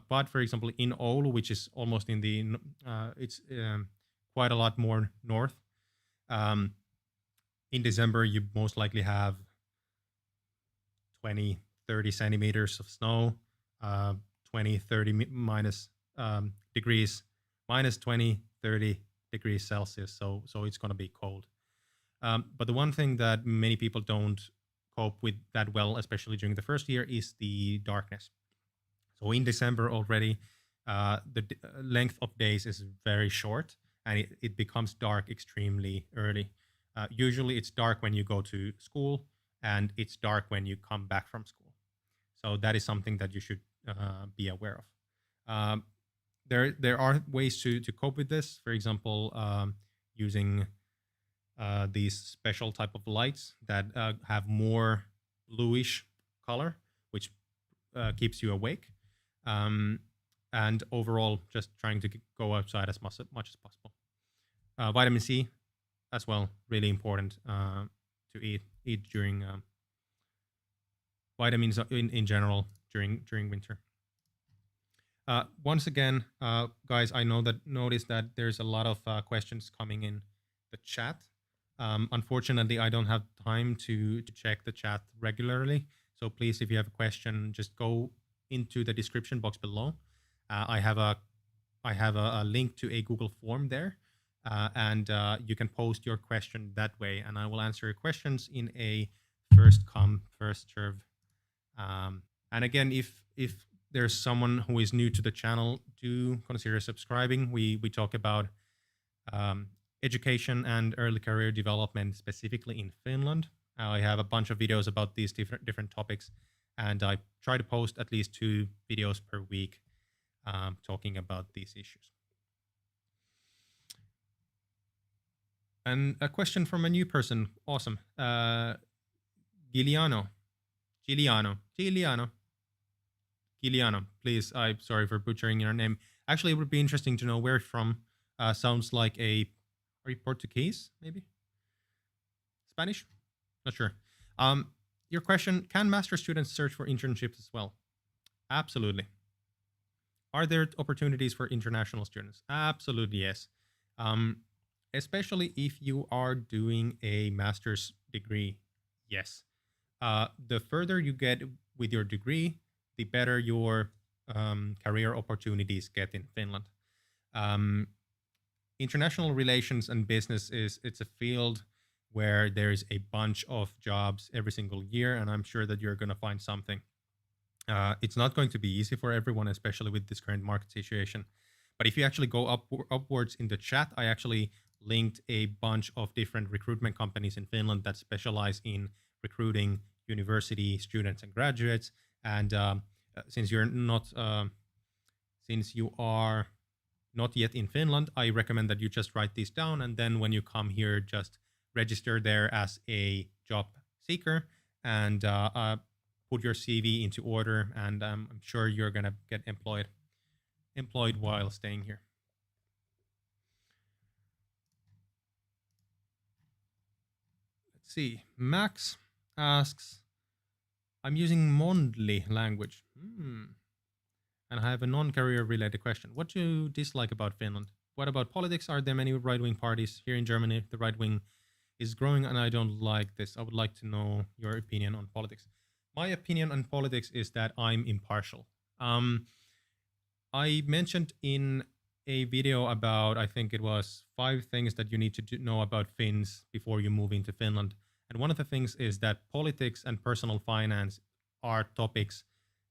But for example, in Oulu, which is almost in the, it's quite a lot more north. In December, you most likely have 20, 30 centimeters of snow, 20, 30 minus degrees, minus 20, 30 degrees Celsius. So it's going to be cold. But the one thing that many people don't cope with that well, especially during the first year, is the darkness. So in December already, the length of days is very short, and it becomes dark extremely early. Usually it's dark when you go to school, and it's dark when you come back from school. So that is something that you should be aware of. There are ways to cope with this. For example, using these special type of lights that have more bluish color, which keeps you awake. And overall, just trying to go outside as much as possible. Vitamin C, as well, really important to eat during vitamins in general during winter. Once again, guys, I noticed that there's a lot of questions coming in the chat. Unfortunately, I don't have time to check the chat regularly. So please, if you have a question, just go into the description box below. I have a link to a Google form there, and you can post your question that way, and I will answer your questions in a first come, first serve. And again, if there's someone who is new to the channel, do consider subscribing. We talk about education and early career development, specifically in Finland. I have a bunch of videos about these different topics, and I try to post at least 2 videos per week talking about these issues. And a question from a new person. Awesome. Giuliano, please, I'm sorry for butchering your name. Actually, it would be interesting to know where you're from. Sounds like are you Portuguese, maybe? Spanish? Not sure. Your question, can master students search for internships as well? Absolutely. Are there opportunities for international students? Absolutely, yes. Especially if you are doing a master's degree, yes. The further you get with your degree, the better your career opportunities get in Finland. International relations and business it's a field where there's a bunch of jobs every single year, and I'm sure that you're going to find something. It's not going to be easy for everyone, especially with this current market situation. But if you actually go upwards in the chat, I actually linked a bunch of different recruitment companies in Finland that specialize in recruiting university students and graduates. And since you are not yet in Finland, I recommend that you just write these down, and then when you come here, just register there as a job seeker and put your CV into order, and I'm sure you're gonna get employed while staying here. Let's see. Max asks, I'm using Mondly language. And I have a non-career related question. What do you dislike about Finland? What about politics? Are there many right-wing parties? Here in Germany, the right wing is growing, and I don't like this. I would like to know your opinion on politics. My opinion on politics is that I'm impartial. I mentioned in a video about, I think it was 5 things that you need to know about Finns before you move into Finland. And one of the things is that politics and personal finance are topics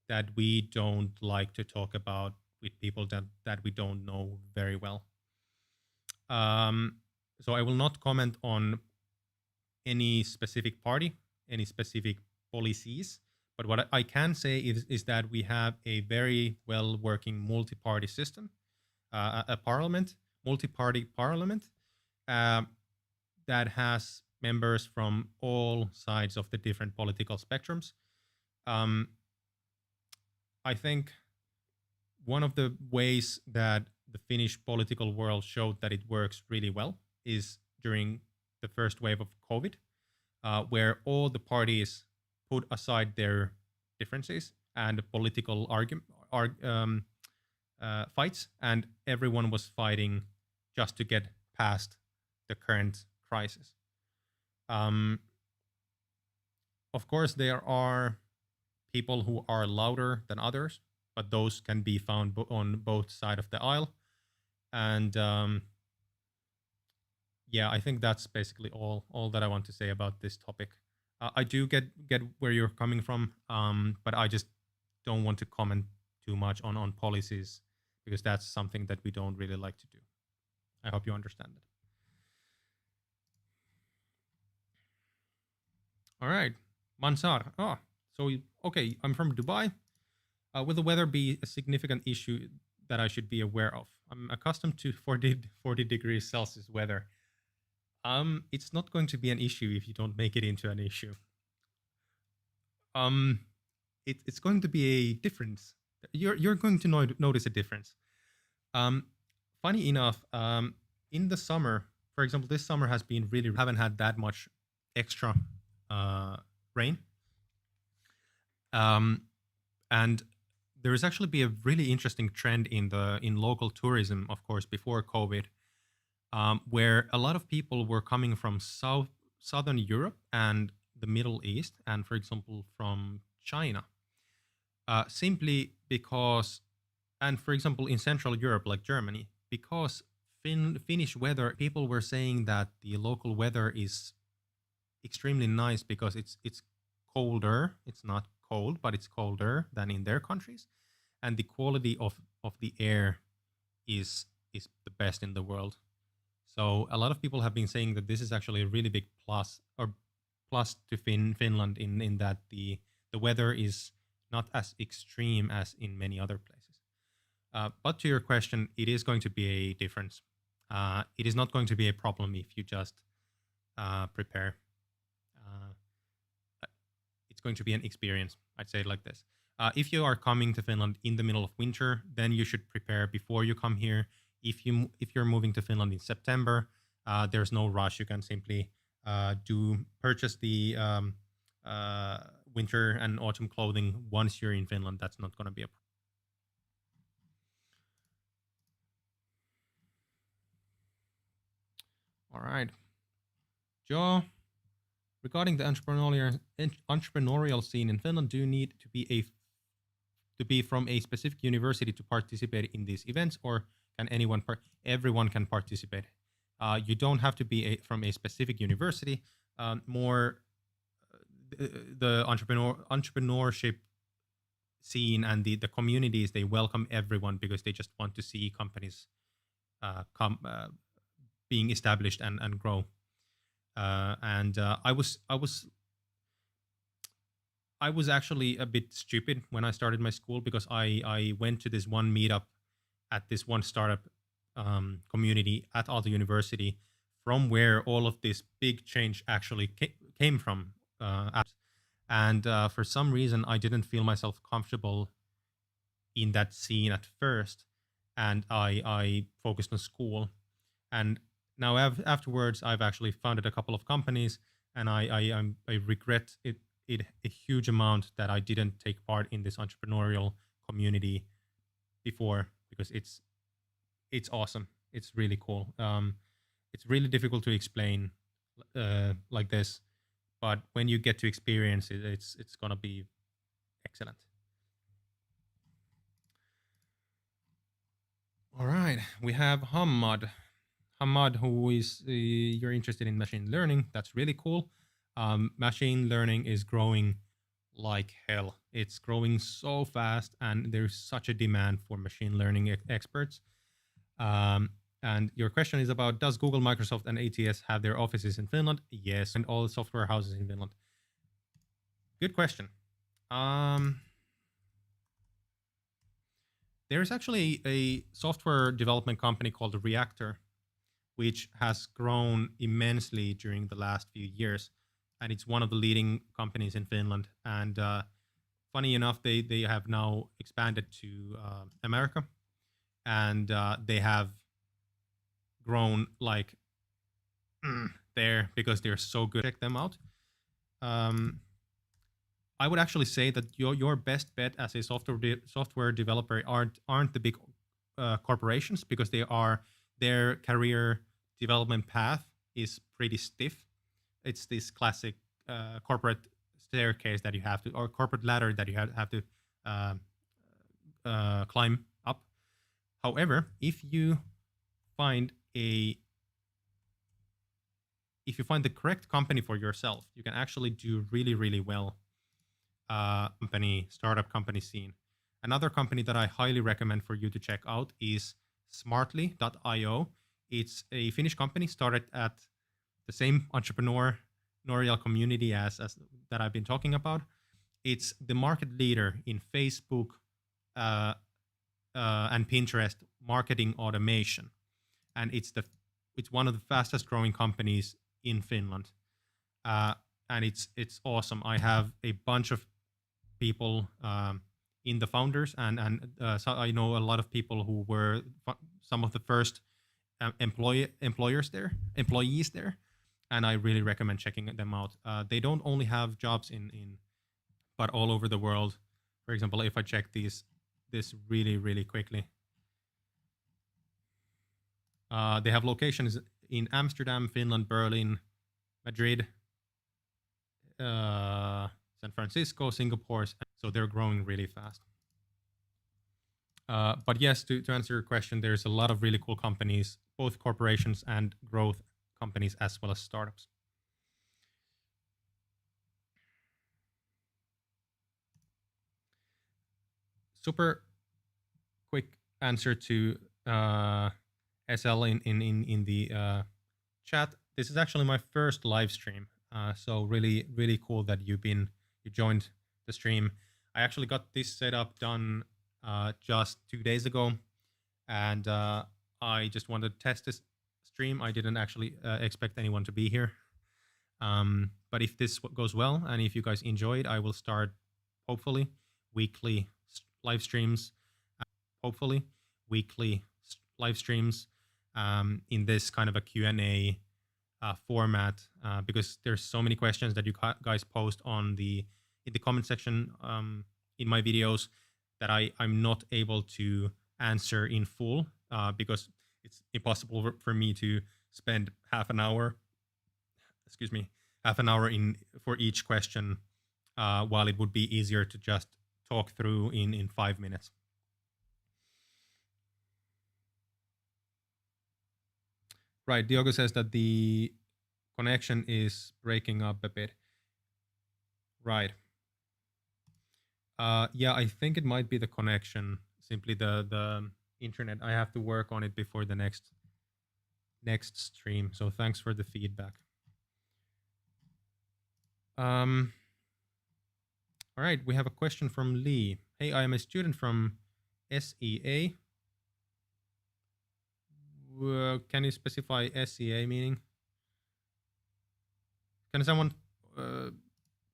that we don't like to talk about with people that we don't know very well. So I will not comment on any specific party, any specific policies, but what I can say is that we have a very well-working multi-party system, a parliament, multi-party parliament, that has members from all sides of the different political spectrums. I think one of the ways that the Finnish political world showed that it works really well is during the first wave of COVID, where all the parties put aside their differences and political fights, and everyone was fighting just to get past the current crisis. Of course, there are people who are louder than others, but those can be found on both sides of the aisle. And yeah, I think that's basically all that I want to say about this topic. I do get where you're coming from, but I just don't want to comment too much on policies because that's something that we don't really like to do. I hope you understand it. All right, Mansar. Oh, so okay, I'm from Dubai. Will the weather be a significant issue that I should be aware of? I'm accustomed to 40 degrees Celsius weather. It's not going to be an issue if you don't make it into an issue. Um, it's going to be a difference. You're going to notice a difference. Um, Funny enough, in the summer, for example, this summer has been really haven't had that much extra rain. And there has actually been a really interesting trend in local tourism, of course, before COVID, where a lot of people were coming from southern Europe and the Middle East, and for example from China, simply because, and for example in Central Europe like Germany, because Finnish weather, people were saying that the local weather is extremely nice because it's colder. It's not cold, but it's colder than in their countries, and the quality of the air is the best in the world. So a lot of people have been saying that this is actually a really big plus, or plus to Finland in that the weather is not as extreme as in many other places. But to your question, it is going to be a difference. It is not going to be a problem if you just prepare. It's going to be an experience. I'd say it like this. If you are coming to Finland in the middle of winter, then you should prepare before you come here. If you're moving to Finland in September, there's no rush. You can simply purchase the winter and autumn clothing once you're in Finland. That's not going to be a problem. All right, Joe. Regarding the entrepreneurial scene in Finland, do you need to be from a specific university to participate in these events, or can everyone can participate? You don't have to be from a specific university. More the entrepreneurship scene and the communities, they welcome everyone because they just want to see companies being established and grow. I was actually a bit stupid when I started my school because I went to this one meetup at this one startup community at Aalto University, from where all of this big change actually came from. And for some reason, I didn't feel myself comfortable in that scene at first, and I focused on school. And now afterwards, I've actually founded a couple of companies, and I regret it a huge amount that I didn't take part in this entrepreneurial community before, because it's awesome. It's really cool. It's really difficult to explain like this, but when you get to experience it, it's gonna be excellent. All right, we have Hamad. Hamad, who is you're interested in machine learning. That's really cool. Machine learning is growing like hell. It's growing so fast, and there's such a demand for machine learning experts. And your question is about, does Google, Microsoft, and ATS have their offices in Finland? Yes, and all software houses in Finland. Good question. There's actually a software development company called Reactor, which has grown immensely during the last few years, and it's one of the leading companies in Finland. And funny enough, they have now expanded to America, and they have grown like there because they're so good. Check them out. I would actually say that your best bet as a software developer aren't the big corporations, because their career development path is pretty stiff. It's this classic corporate staircase that you have to, or corporate ladder that you have to climb up. However, if you find if you find the correct company for yourself, you can actually do really, really well. Startup company scene. Another company that I highly recommend for you to check out is Smartly.io. It's a Finnish company started at the same entrepreneurial community as that I've been talking about. It's the market leader in Facebook and Pinterest marketing automation, and it's one of the fastest growing companies in Finland, and it's awesome. I have a bunch of people in the founders, and so I know a lot of people who were some of the first employees there, and I really recommend checking them out. They don't only have jobs in but all over the world. For example, if I check this really quickly, they have locations in Amsterdam, Finland, Berlin, Madrid, San Francisco, Singapore. So they're growing really fast. But yes, to answer your question, there's a lot of really cool companies, both corporations and growth companies, as well as startups. Super quick answer to SL in the chat. This is actually my first live stream, so really cool that you joined the stream. I actually got this setup done just 2 days ago, and I just wanted to test this stream. I didn't actually expect anyone to be here, but if this goes well and if you guys enjoy it, I will start hopefully weekly live streams. In this kind of a Q&A format, because there's so many questions that you guys post in the comment section in my videos that I'm not able to answer in full, because it's impossible for me to spend half an hour for each question, while it would be easier to just talk through in 5 minutes. Right, Diogo says that the connection is breaking up a bit. Right. Yeah, I think it might be the connection, simply the internet. I have to work on it before the next stream. So thanks for the feedback. All right, we have a question from Lee. Hey, I am a student from SEA. Can you specify SEA meaning? Can someone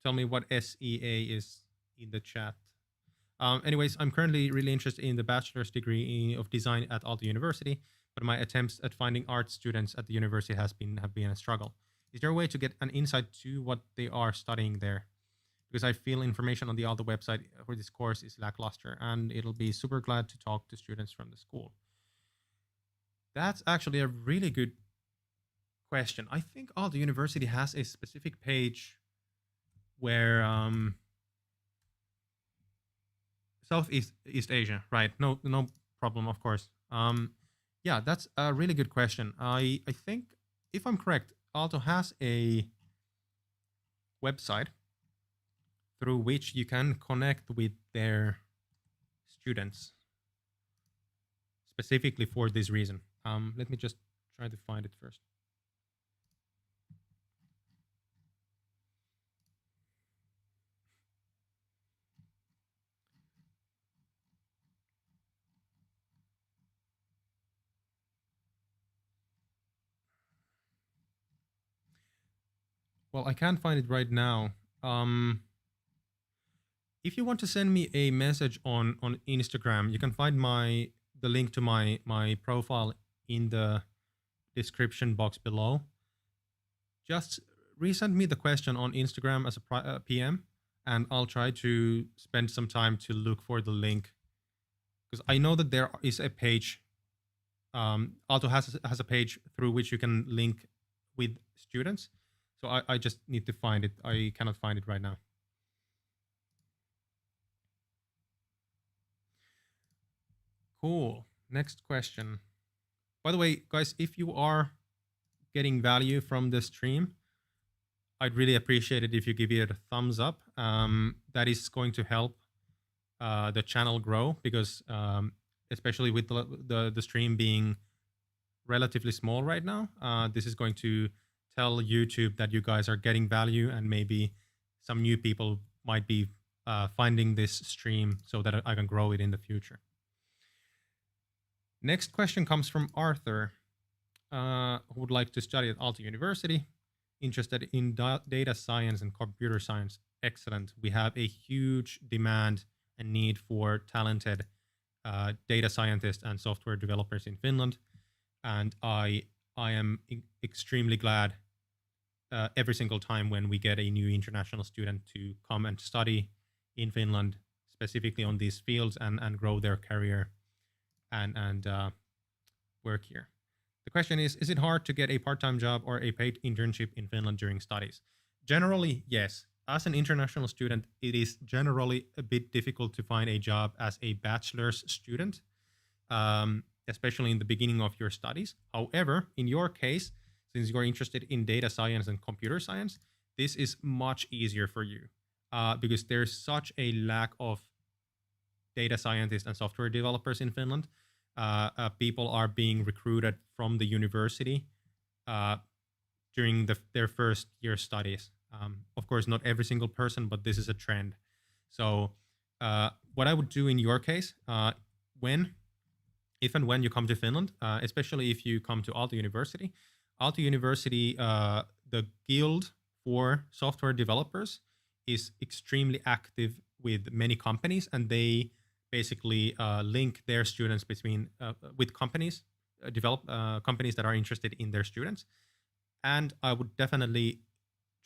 tell me what SEA is in the chat? Anyways, I'm currently really interested in the bachelor's degree of design at Aalto University, but my attempts at finding art students at the university have been a struggle. Is there a way to get an insight to what they are studying there? Because I feel information on the Aalto website for this course is lackluster, and it'll be super glad to talk to students from the school. That's actually a really good question. I think Aalto University has a specific page where Southeast Asia, right? No problem, of course. Yeah, that's a really good question. I think, if I'm correct, Aalto has a website through which you can connect with their students specifically for this reason. Let me just try to find it first. Well, I can't find it right now. If you want to send me a message on Instagram, you can find the link to my profile in the description box below. Just resend me the question on Instagram as a PM, and I'll try to spend some time to look for the link, because I know that there is a page. Aalto has a page through which you can link with students. So I just need to find it. I cannot find it right now. Cool. Next question. By the way, guys, if you are getting value from the stream, I'd really appreciate it if you give it a thumbs up. That is going to help the channel grow because especially with the stream being relatively small right now, this is going to tell YouTube that you guys are getting value, and maybe some new people might be finding this stream so that I can grow it in the future. Next question comes from Arthur, who would like to study at Aalto University, interested in data science and computer science. Excellent. We have a huge demand and need for talented data scientists and software developers in Finland. And I am extremely glad every single time when we get a new international student to come and study in Finland, specifically on these fields, and grow their career and work here. The question is it hard to get a part-time job or a paid internship in Finland during studies? Generally, yes. As an international student, it is generally a bit difficult to find a job as a bachelor's student, especially in the beginning of your studies. However, in your case, since you're interested in data science and computer science, this is much easier for you because there's such a lack of data scientists and software developers in Finland. People are being recruited from the university during their first year studies. Of course, not every single person, but this is a trend. So what I would do in your case, if and when you come to Finland, especially if you come to Aalto University, the guild for software developers is extremely active with many companies, and they basically link their students with companies, companies that are interested in their students. And I would definitely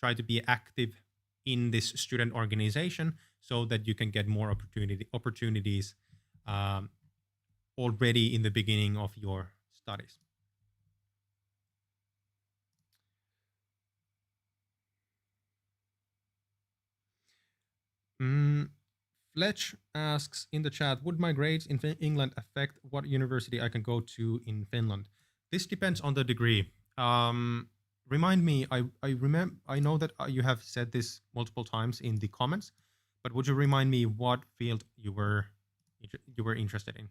try to be active in this student organization so that you can get more opportunities already in the beginning of your studies. Fletch asks in the chat, would my grades in England affect what university I can go to in Finland? This depends on the degree. Remind me, I know that you have said this multiple times in the comments, but would you remind me what field you were interested in?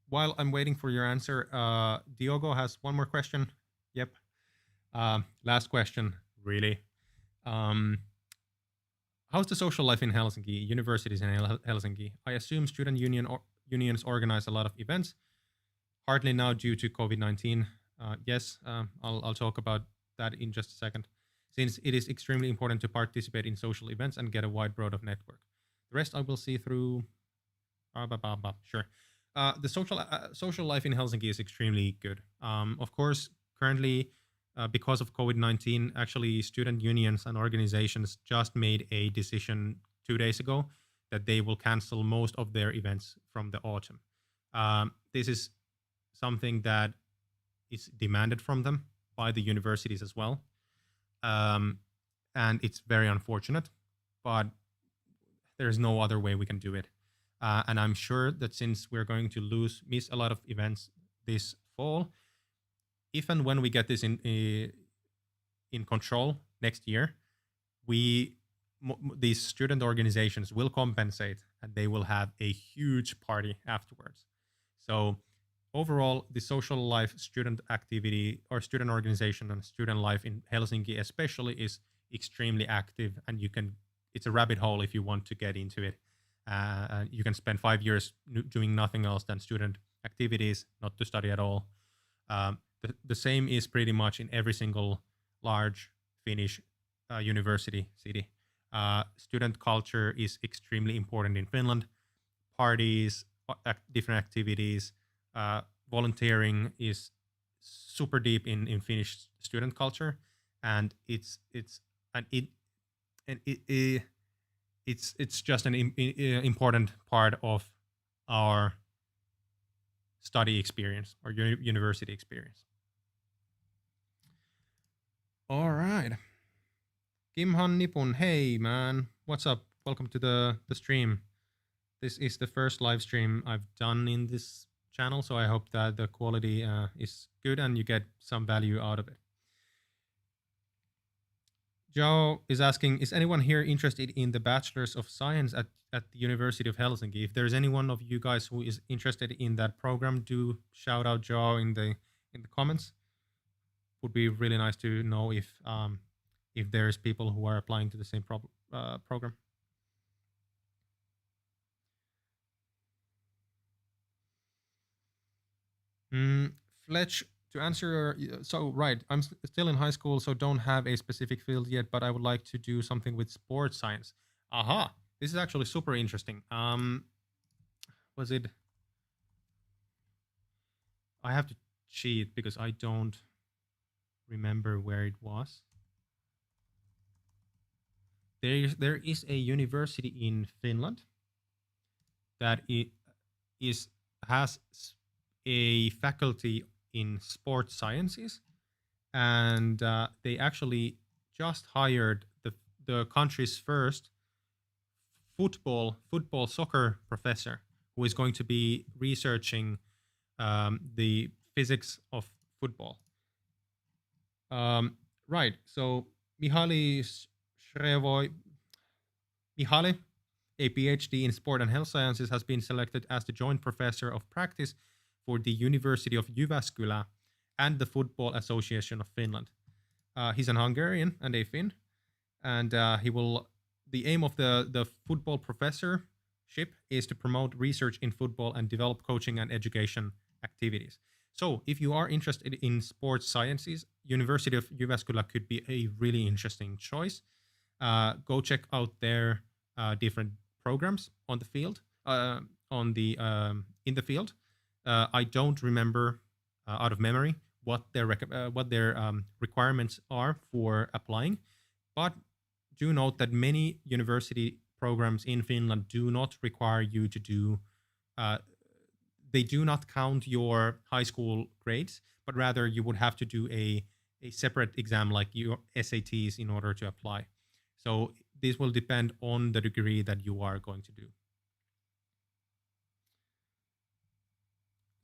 While I'm waiting for your answer, Diogo has one more question. Yep. Last question, really. How's the social life in Helsinki, universities in Helsinki? I assume student unions organize a lot of events, hardly now due to COVID-19. Yes, I'll talk about that in just a second, since it is extremely important to participate in social events and get a wide broad of network. The rest I will see through. Sure. The social life in Helsinki is extremely good. Of course, currently, because of COVID-19, actually, student unions and organizations just made a decision 2 days ago that they will cancel most of their events from the autumn. This is something that is demanded from them by the universities as well. And it's very unfortunate, but there's no other way we can do it. And I'm sure that since we're going to miss a lot of events this fall, if and when we get this in control next year, these student organizations will compensate, and they will have a huge party afterwards. So overall, the social life, student activity, or student organization and student life in Helsinki especially is extremely active, and it's a rabbit hole if you want to get into it. You can spend 5 years doing nothing else than student activities, not to study at all. The same is pretty much in every single large Finnish university city. Student culture is extremely important in Finland. Parties, different activities, volunteering is super deep in Finnish student culture, and it's just an important part of our study experience or university experience. All right. Kimhan Nipun, hey man, what's up? Welcome to the stream. This is the first live stream I've done in this channel, so I hope that the quality is good and you get some value out of it. Joe is asking, is anyone here interested in the Bachelor's of Science at the University of Helsinki? If there's anyone of you guys who is interested in that program, do shout out Joe in the comments. Would be really nice to know if there's people who are applying to the same program. Fletch, to answer, so right, I'm still in high school, so don't have a specific field yet, but I would like to do something with sports science. Aha, this is actually super interesting. Was it? I have to cheat because I don't remember where it was. There is a university in Finland that has a faculty in sports sciences, and they actually just hired the country's first football soccer professor who is going to be researching the physics of football. Right. So Mihaly Shrevoy, a PhD in sport and health sciences, has been selected as the joint professor of practice for the University of Jyväskylä and the Football Association of Finland. He's an Hungarian and a Finn, and the aim of the football professorship is to promote research in football and develop coaching and education activities. So if you are interested in sports sciences, University of Jyväskylä could be a really interesting choice. Go check out their different programs on the field, in the field. I don't remember out of memory what their requirements are for applying, but do note that many university programs in Finland do not require you to do. They do not count your high school grades, but rather you would have to do a separate exam like your SATs in order to apply. So this will depend on the degree that you are going to do.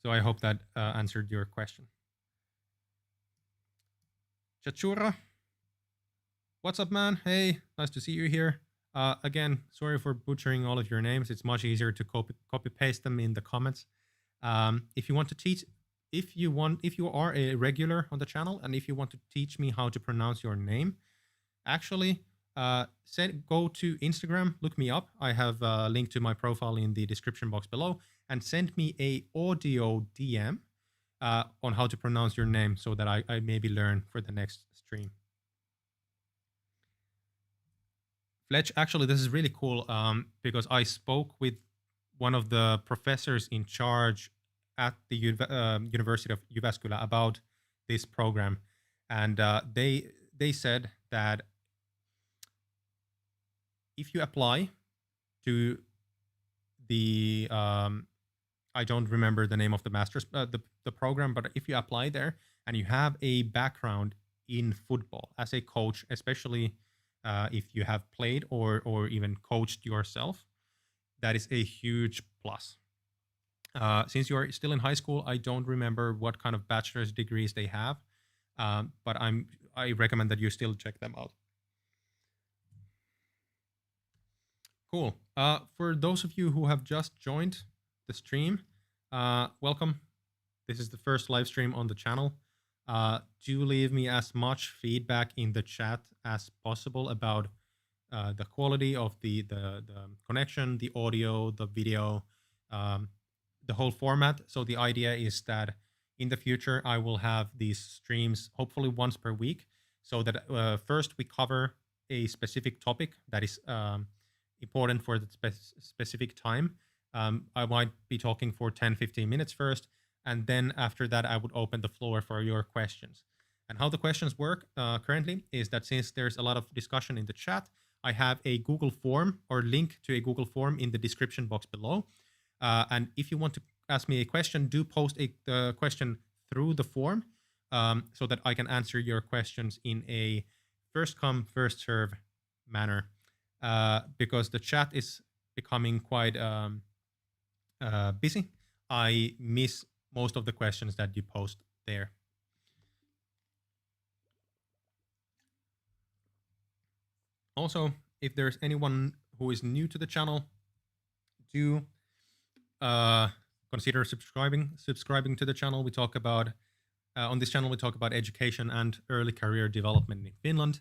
So I hope that answered your question. Chachura, what's up, man? Hey, nice to see you here. Again, sorry for butchering all of your names. It's much easier to copy paste them in the comments. If you want to teach, if you are a regular on the channel, and if you want to teach me how to pronounce your name, actually, go to Instagram, look me up. I have a link to my profile in the description box below, and send me a audio DM on how to pronounce your name so that I maybe learn for the next stream. Fletch, actually, this is really cool because I spoke with one of the professors in charge at the University of Jyväskylä about this program, and they said that if you apply to the I don't remember the name of the master's the program, but if you apply there and you have a background in football as a coach, especially if you have played or even coached yourself, that is a huge plus. Since you're still in high school, I don't remember what kind of bachelor's degrees they have, but I recommend that you still check them out. Cool. For those of you who have just joined the stream, welcome. This is the first live stream on the channel. Do leave me as much feedback in the chat as possible about the quality of the connection, the audio, the video, the whole format. So the idea is that in the future, I will have these streams hopefully once per week, so that first we cover a specific topic that is important for the specific time. I might be talking for 10-15 minutes first, and then after that I would open the floor for your questions. And how the questions work currently is that since there's a lot of discussion in the chat, I have a Google form or link to a Google form in the description box below. And if you want to ask me a question, do post the question through the form so that I can answer your questions in a first come, first serve manner. Because the chat is becoming quite busy, I miss most of the questions that you post there. Also, if there's anyone who is new to the channel, do consider subscribing to the channel. We talk about on this channel we talk about education and early career development in Finland,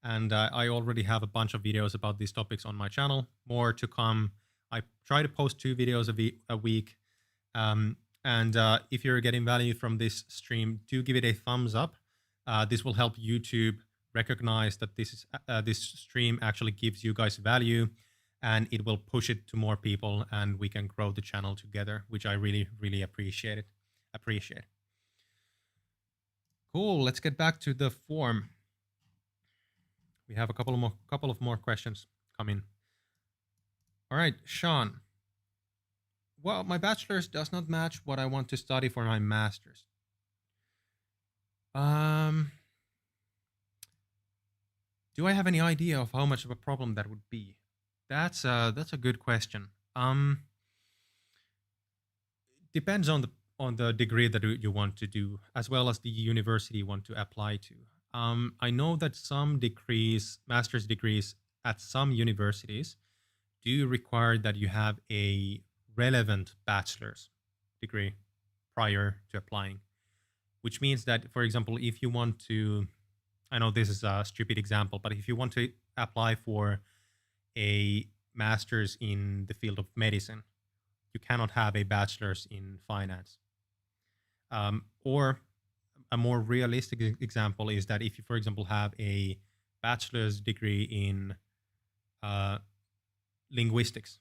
and I already have a bunch of videos about these topics on my channel. More to come. I try to post 2 videos a week, and if you're getting value from this stream, do give it a thumbs up. This will help YouTube recognize that this stream actually gives you guys value, and it will push it to more people, and we can grow the channel together, which I really appreciate. Cool. Let's get back to the form. We have a couple of more questions coming. All right, Sean. Well, my bachelor's does not match what I want to study for my master's. Do I have any idea of how much of a problem that would be? That's a good question. Depends on the degree that you want to do, as well as the university you want to apply to. I know that some degrees, master's degrees at some universities, do require that you have a relevant bachelor's degree prior to applying, which means that, for example, if you want to, I know this is a stupid example, but if you want to apply for a master's in the field of medicine, you cannot have a bachelor's in finance. Or a more realistic example is that if you, for example, have a bachelor's degree in linguistics,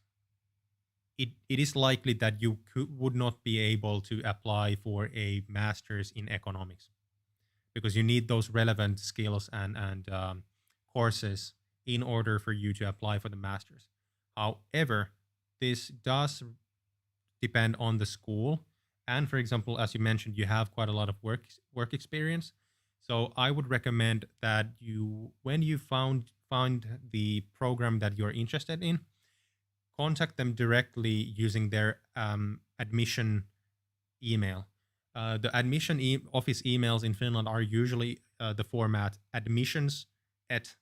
it is likely that you would not be able to apply for a master's in economics, because you need those relevant skills and courses in order for you to apply for the master's. However, this does depend on the school. And for example, as you mentioned, you have quite a lot of work experience. So I would recommend that you, when you find the program that you're interested in, contact them directly using their admission email. The admission office emails in Finland are usually the format admissions at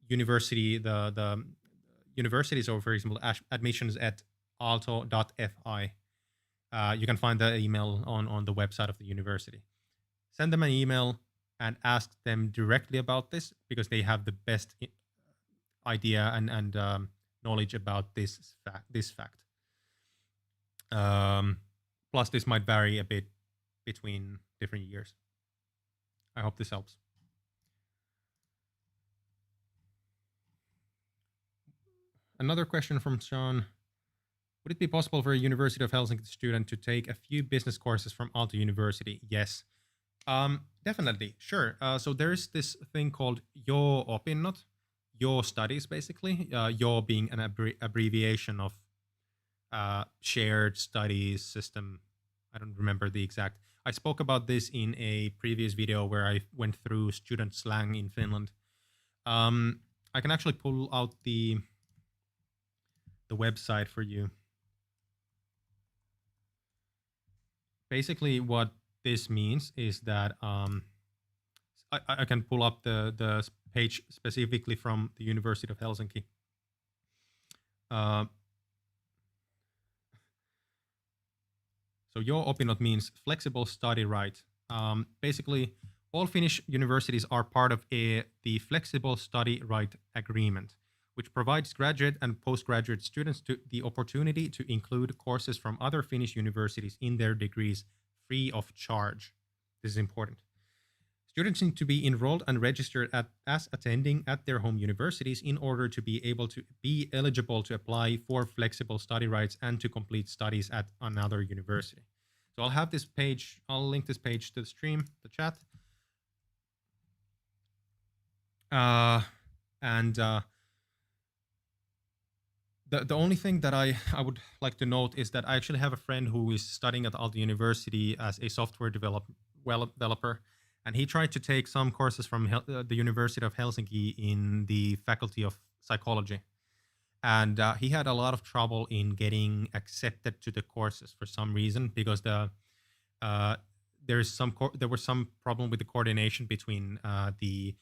university, the universities, or for example, admissions at aalto.fi. You can find the email on the website of the university. Send them an email and ask them directly about this, because they have the best idea and knowledge about this fact. Plus, this might vary a bit between different years. I hope this helps. Another question from Sean. Would it be possible for a University of Helsinki student to take a few business courses from Aalto University? Yes, definitely, sure. So there is this thing called Your Opinnot, Your Studies, basically. Your being an abbreviation of shared studies system. I don't remember the exact. I spoke about this in a previous video where I went through student slang in Finland. I can actually pull out the website for you. Basically, what this means is that I can pull up the page specifically from the University of Helsinki. So Your Opinnot means flexible study right. Basically, all Finnish universities are part of the Flexible Study Right Agreement, which provides graduate and postgraduate students the opportunity to include courses from other Finnish universities in their degrees free of charge. This is important. Students need to be enrolled and registered as attending at their home universities in order to be able to be eligible to apply for flexible study rights and to complete studies at another university. So I'll have this page, I'll link this page to the stream, the chat. The only thing that I would like to note is that I actually have a friend who is studying at Aalto University as a software developer, and he tried to take some courses from the University of Helsinki in the Faculty of Psychology. and he had a lot of trouble in getting accepted to the courses for some reason because uh, there was some problem with the coordination between the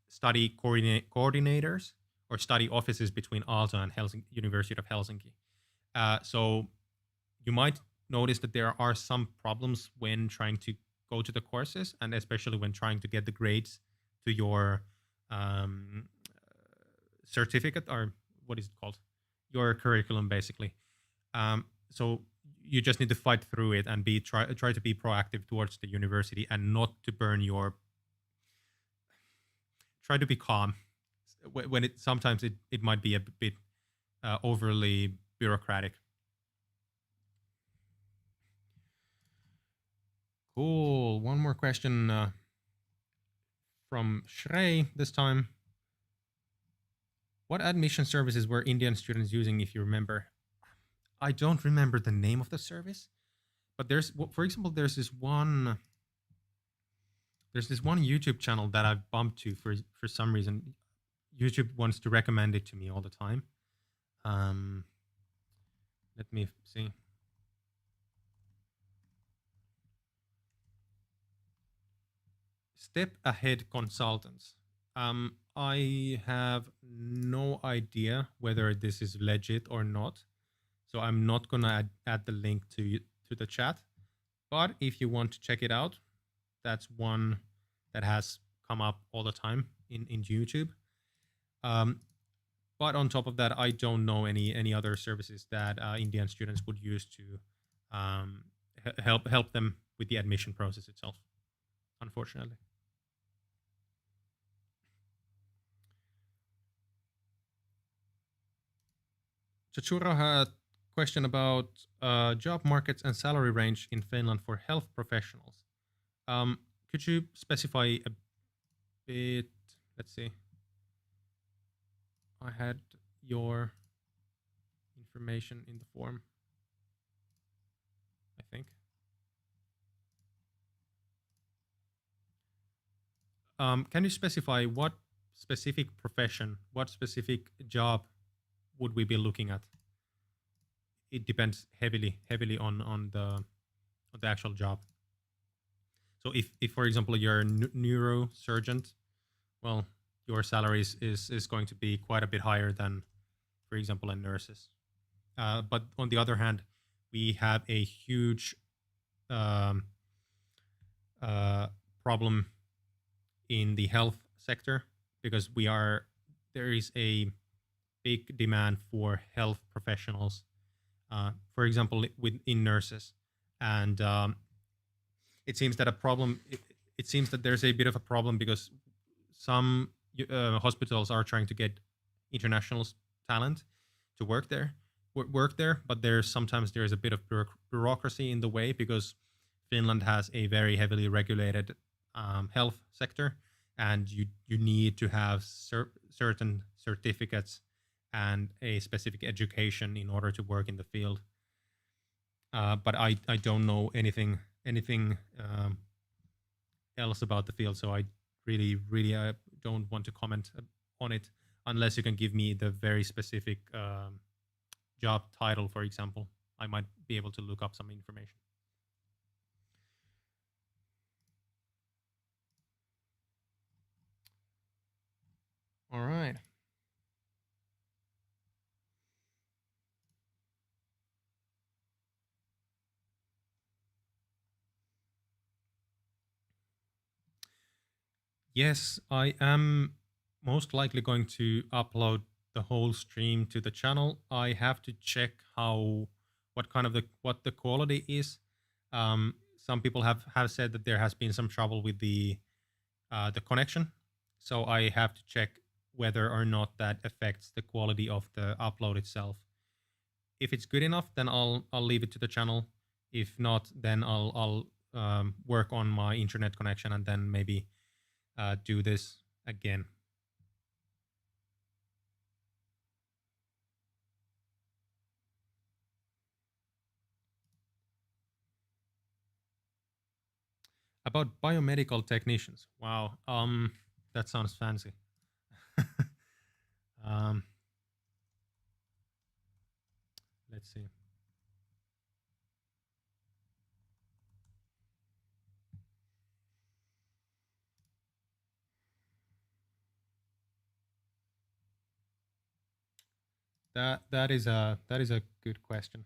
study coordinators or study offices between Aalto and University of Helsinki. So you might notice that there are some problems when trying to go to the courses, and especially when trying to get the grades to your um, certificate, or what is it called, your curriculum, basically. So you just need to fight through it and try to be proactive towards the university and not to burn your. Try to be calm when it sometimes it might be a bit overly bureaucratic. Cool. One more question from Shrey this time. What admission services were Indian students using, if you remember? I don't remember the name of the service, but for example, there's this one YouTube channel that I've bumped to for some reason. YouTube wants to recommend it to me all the time. Let me see. Step Ahead Consultants. I have no idea whether this is legit or not, so I'm not gonna add the link to the chat. But if you want to check it out, that's one that has come up all the time in YouTube. But on top of that, I don't know any other services that Indian students would use to help them with the admission process itself, unfortunately. Chachuro had a question about job markets and salary range in Finland for health professionals. Could you specify a bit? Let's see. I had your information in the form, I think. Can you specify what specific profession, what specific job would we be looking at? It depends heavily on the actual job. So if for example you're a neurosurgeon, well, your salary is going to be quite a bit higher than, for example, a nurse's. But on the other hand, we have a huge problem in the health sector because there is a big demand for health professionals, for example, in nurses, and it seems that it seems that there's a bit of a problem because some hospitals are trying to get international talent to work there, but sometimes there's a bit of bureaucracy in the way because Finland has a very heavily regulated health sector, and you need to have certain certificates and a specific education in order to work in the field. But I don't know anything else about the field, so I really don't want to comment on it unless you can give me the very specific job title, for example. I might be able to look up some information. All right. Yes, I am most likely going to upload the whole stream to the channel. I have to check what the quality is. Some people have said that there has been some trouble with the connection, so I have to check whether or not that affects the quality of the upload itself. If it's good enough, then I'll leave it to the channel. If not, then I'll work on my internet connection and then maybe do this again. About biomedical technicians. Wow. That sounds fancy. let's see. That is a good question.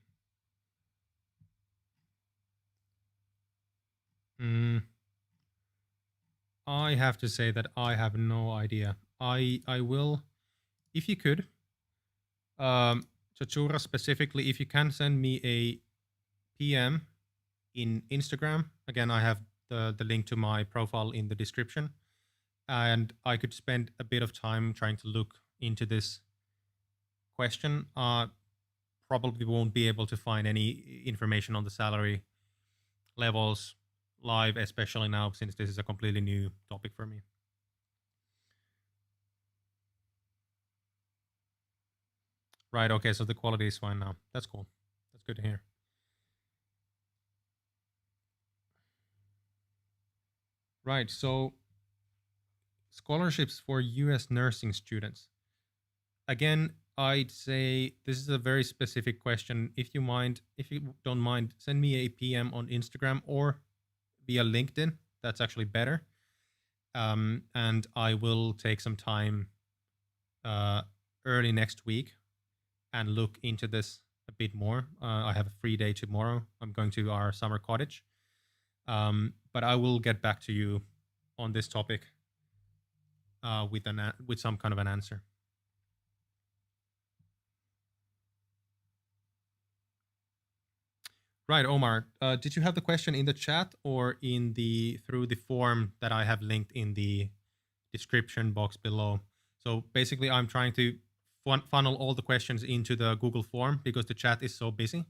I have to say that I have no idea. I will, if you could, Chachura specifically, if you can send me a PM in Instagram. Again, I have the link to my profile in the description, and I could spend a bit of time trying to look into this question. Probably won't be able to find any information on the salary levels live, especially now since this is a completely new topic for me. Right, okay, so the quality is fine now. That's cool. That's good to hear. Right, so scholarships for US nursing students. Again, I'd say this is a very specific question. If you don't mind, send me a PM on Instagram or via LinkedIn. That's actually better. And I will take some time early next week and look into this a bit more. I have a free day tomorrow. I'm going to our summer cottage. But I will get back to you on this topic with some kind of an answer. Right, Omar. Did you have the question in the chat or through the form that I have linked in the description box below? So basically, I'm trying to funnel all the questions into the Google form because the chat is so busy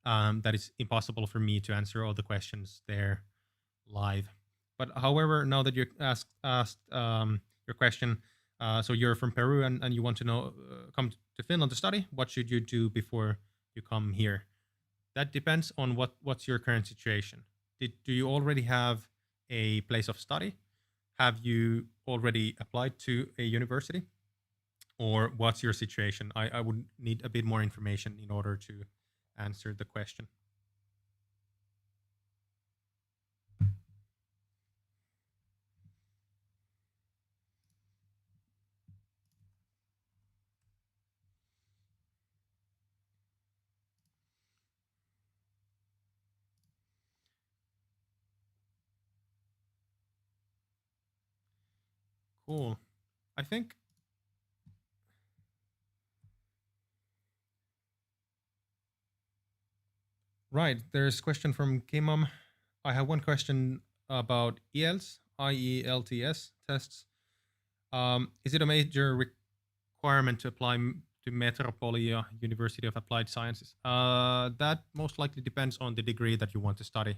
that it's impossible for me to answer all the questions there live. But however, now that you asked your question, so you're from Peru and you want to know, come to Finland to study, what should you do before you come here? That depends on what's your current situation. Do you already have a place of study? Have you already applied to a university? Or what's your situation? I would need a bit more information in order to answer the question. Cool. I think right. There's a question from Kimam. I have one question about IELTS, IELTS tests. Is it a major requirement to apply to Metropolia University of Applied Sciences? That most likely depends on the degree that you want to study.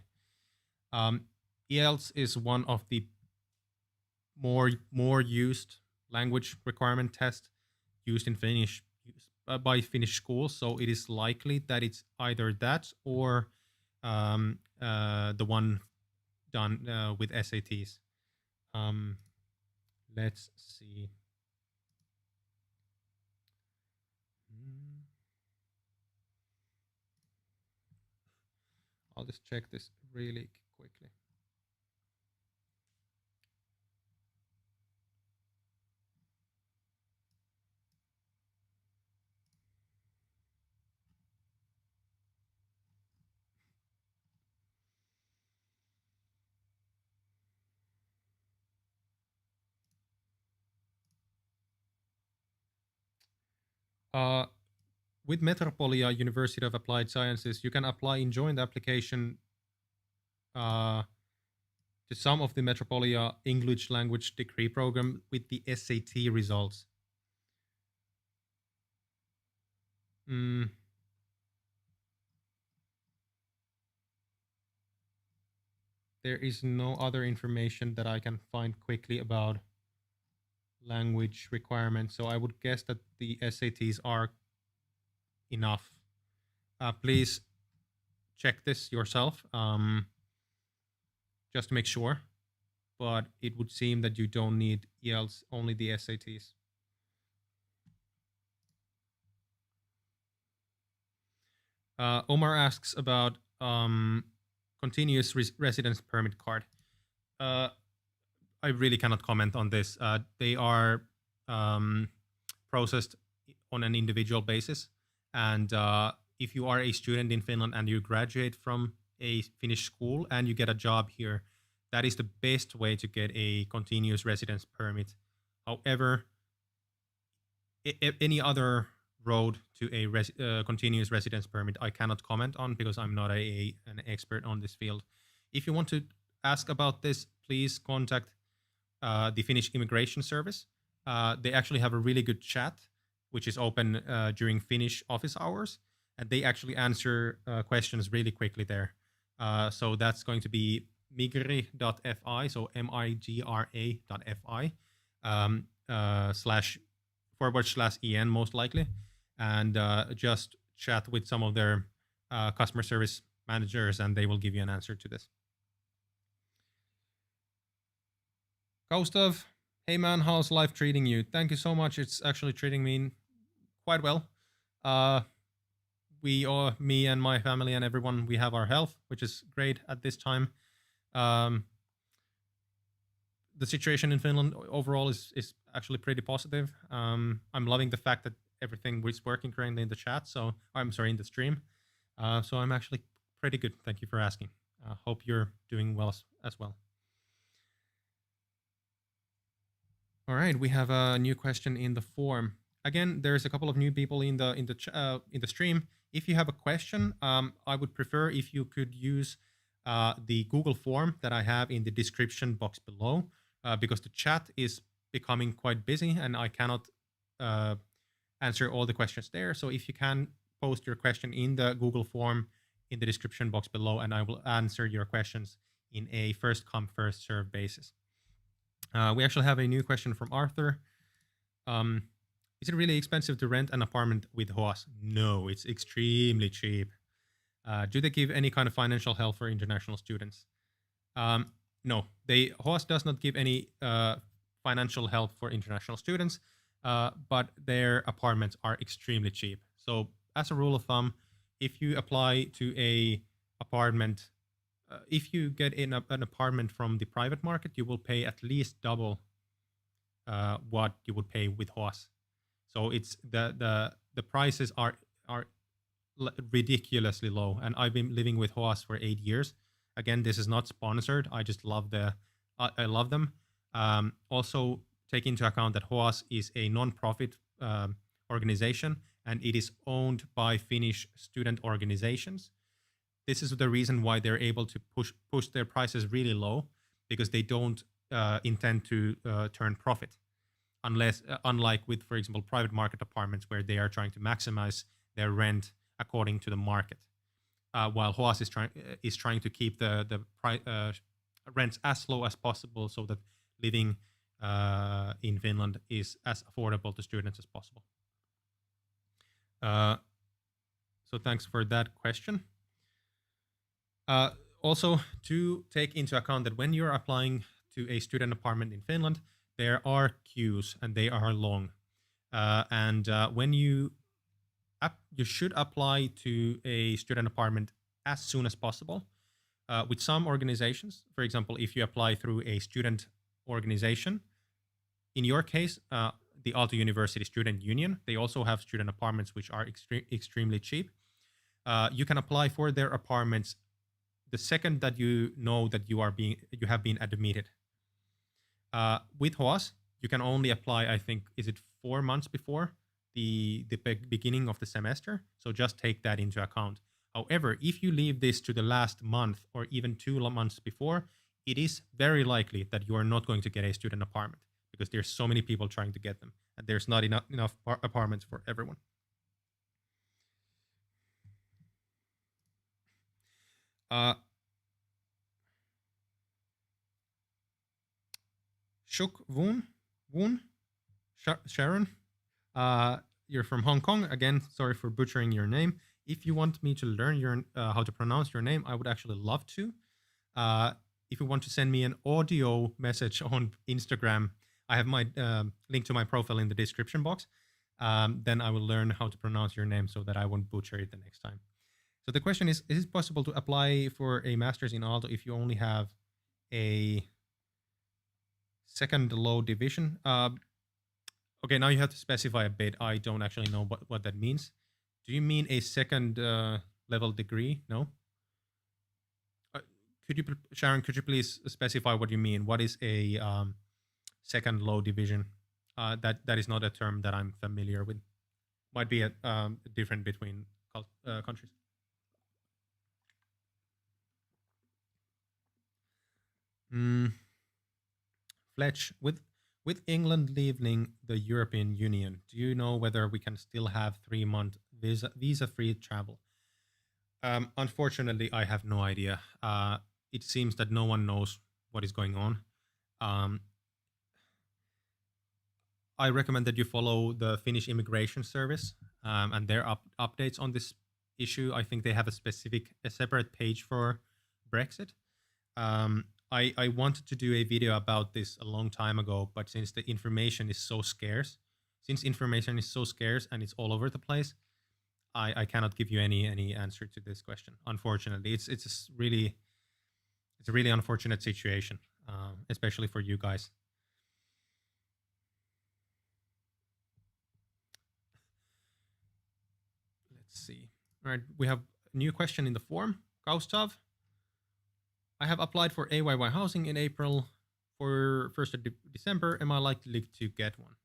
IELTS is one of the more used language requirement tests used in Finnish by Finnish schools. So it is likely that it's either that or the one done with SATs. Let's see. I'll just check this really quickly. With Metropolia University of Applied Sciences, you can apply in joint application to some of the Metropolia English language degree program with the SAT results. There is no other information that I can find quickly about language requirements, so I would guess that the SATs are enough. Please check this yourself, just to make sure, but it would seem that you don't need IELTS, only the SATs. Omar asks about continuous residence permit card. I really cannot comment on this. They are processed on an individual basis. And if you are a student in Finland and you graduate from a Finnish school and you get a job here, that is the best way to get a continuous residence permit. However, any other road to a continuous residence permit, I cannot comment on because I'm not an expert on this field. If you want to ask about this, please contact the Finnish Immigration Service. They actually have a really good chat, which is open during Finnish office hours, and they actually answer questions really quickly there. So that's going to be migra.fi, so migra.fi //en most likely, and just chat with some of their customer service managers, and they will give you an answer to this. Gustav, hey man, how's life treating you? Thank you so much. It's actually treating me quite well. Me and my family and everyone, we have our health, which is great at this time. The situation in Finland overall is actually pretty positive. I'm loving the fact that everything is working currently in the chat. So I'm sorry, in the stream. So I'm actually pretty good. Thank you for asking. Hope you're doing well as well. All right, we have a new question in the form. Again, there's a couple of new people in the stream. If you have a question, I would prefer if you could use the Google form that I have in the description box below, because the chat is becoming quite busy and I cannot answer all the questions there. So if you can post your question in the Google form in the description box below, and I will answer your questions in a first come, first serve basis. We actually have a new question from Arthur. Is it really expensive to rent an apartment with HOAS? No, it's extremely cheap. Do they give any kind of financial help for international students? No, HOAS does not give any financial help for international students, but their apartments are extremely cheap. So as a rule of thumb, if you apply to a apartment, if you get in an apartment from the private market, you will pay at least double what you would pay with HOAS. So it's the prices are ridiculously low, and I've been living with HOAS for 8 years. Again, this is not sponsored. I just love I love them. Also, take into account that HOAS is a non-profit organization, and it is owned by Finnish student organizations. This is the reason why they're able to push their prices really low, because they don't intend to turn profit, unlike with, for example, private market apartments where they are trying to maximize their rent according to the market, while HOAS is trying to keep the rents as low as possible so that living in Finland is as affordable to students as possible. So thanks for that question. Also, to take into account that when you're applying to a student apartment in Finland, there are queues and they are long. When you should apply to a student apartment as soon as possible. With some organizations, for example, if you apply through a student organization, in your case, the Aalto University Student Union, they also have student apartments which are extremely cheap. You can apply for their apartments the second that you know that you have been admitted. With HOAS, you can only apply, I think, is it 4 months before the beginning of the semester? So just take that into account. However, if you leave this to the last month or even 2 months before, it is very likely that you are not going to get a student apartment because there's so many people trying to get them, and there's not enough apartments for everyone. Shuk Woon, Sharon, you're from Hong Kong. Again, sorry for butchering your name. If you want me to learn how to pronounce your name, I would actually love to. If you want to send me an audio message on Instagram, I have my link to my profile in the description box. Then I will learn how to pronounce your name so that I won't butcher it the next time. So the question is it possible to apply for a master's in Aalto if you only have a second low division? Okay, now you have to specify a bit. I don't actually know what that means. Do you mean a second level degree? No? Sharon, could you please specify what you mean? What is a second low division? That is not a term that I'm familiar with. Might be different between countries. Fletch, with England leaving the European Union, do you know whether we can still have 3-month visa-free travel? Unfortunately, I have no idea. It seems that no one knows what is going on. I recommend that you follow the Finnish Immigration Service and their updates on this issue. I think they have a separate page for Brexit. I wanted to do a video about this a long time ago, but since the information is so scarce, and it's all over the place, I cannot give you any answer to this question. Unfortunately, it's a really unfortunate situation, especially for you guys. Let's see. All right, we have a new question in the form. Gustav, I have applied for AYY housing in April for 1st of December. Am I likely to get one?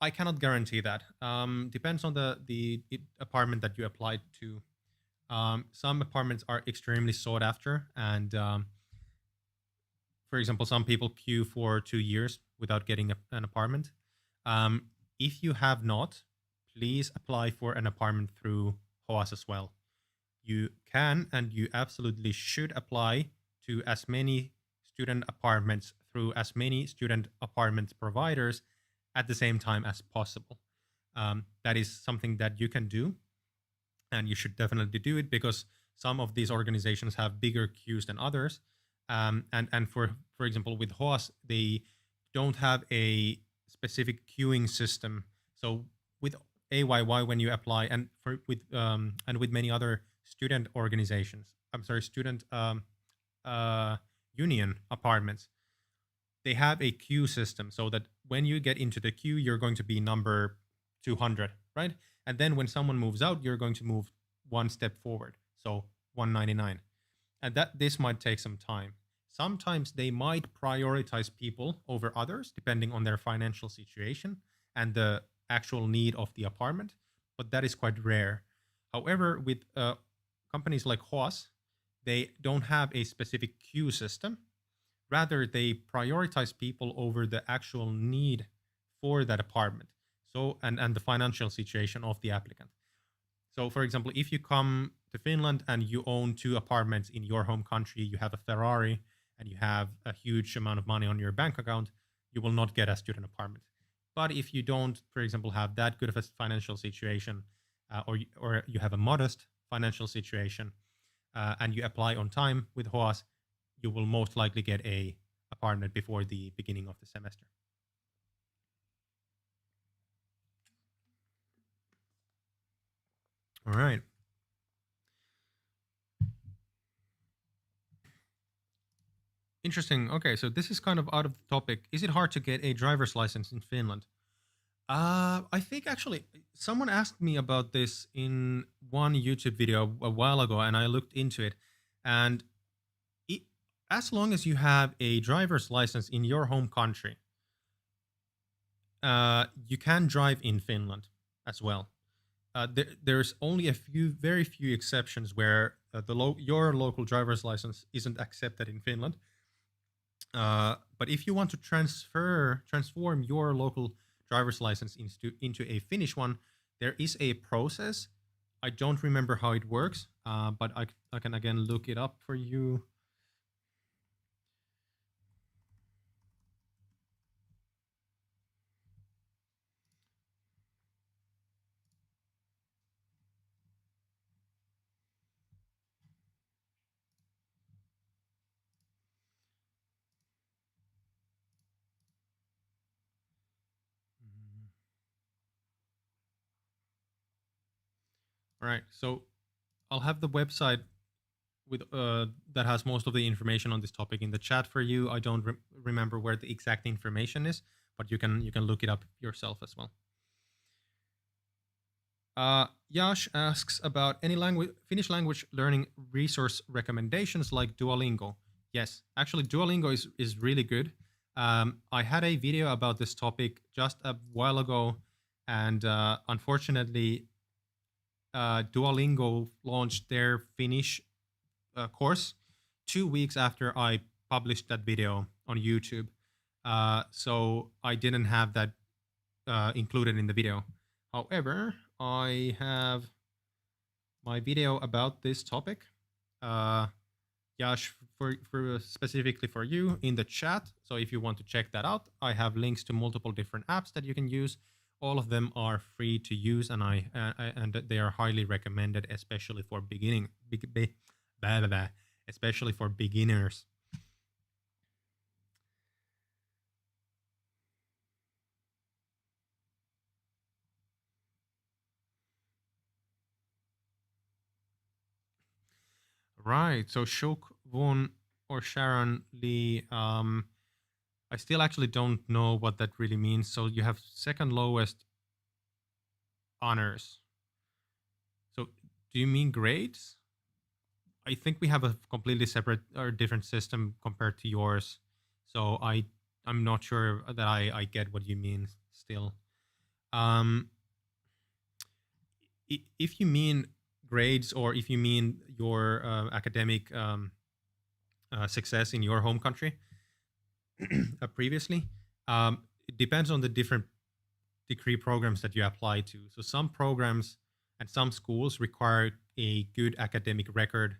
I cannot guarantee that. Depends on the apartment that you applied to. Some apartments are extremely sought after, and for example, some people queue for 2 years without getting an apartment. If you have not, please apply for an apartment through HOAS as well. You can and you absolutely should apply to as many student apartments through as many student apartment providers at the same time as possible. That is something that you can do, and you should definitely do it because some of these organizations have bigger queues than others. And for example, with HOAS, they don't have a specific queuing system. So with AYY, when you apply, and with many other student organizations, student union apartments, they have a queue system so that when you get into the queue, you're going to be number 200, right? And then when someone moves out, you're going to move one step forward, so 199. And this might take some time. Sometimes they might prioritize people over others, depending on their financial situation and the actual need of the apartment, but that is quite rare. However, with companies like HOAS, they don't have a specific queue system. Rather, they prioritize people over the actual need for that apartment. So, and the financial situation of the applicant. So, for example, if you come to Finland and you own 2 apartments in your home country, you have a Ferrari, and you have a huge amount of money on your bank account, you will not get a student apartment. But if you don't, for example, have that good of a financial situation, or you have a modest financial situation, and you apply on time with HOAS, you will most likely get a apartment before the beginning of the semester. All right. Interesting. Okay, so this is kind of out of the topic. Is it hard to get a driver's license in Finland? I think actually someone asked me about this in one YouTube video a while ago, and I looked into it. And as long as you have a driver's license in your home country, you can drive in Finland as well. There's only very few exceptions where your local driver's license isn't accepted in Finland. But if you want to transform your local driver's license into a Finnish one, there is a process. I don't remember how it works, but I can again look it up for you. All right. So I'll have the website with that has most of the information on this topic in the chat for you. I don't remember where the exact information is, but you can look it up yourself as well. Yash asks about any Finnish language learning resource recommendations like Duolingo. Yes, actually Duolingo is really good. I had a video about this topic just a while ago, and unfortunately, Duolingo launched their Finnish course 2 weeks after I published that video on YouTube. So I didn't have that included in the video. However, I have my video about this topic. Yash, for specifically for you in the chat. So if you want to check that out, I have links to multiple different apps that you can use. All of them are free to use, and and they are highly recommended, especially for especially for beginners. Right. So Shok Won or Sharon Lee. I still actually don't know what that really means. So you have second lowest honors. So do you mean grades? I think we have a completely separate or different system compared to yours. So I'm not sure that I get what you mean still. If you mean grades, or if you mean your academic success in your home country previously, it depends on the different degree programs that you apply to. So some programs and some schools require a good academic record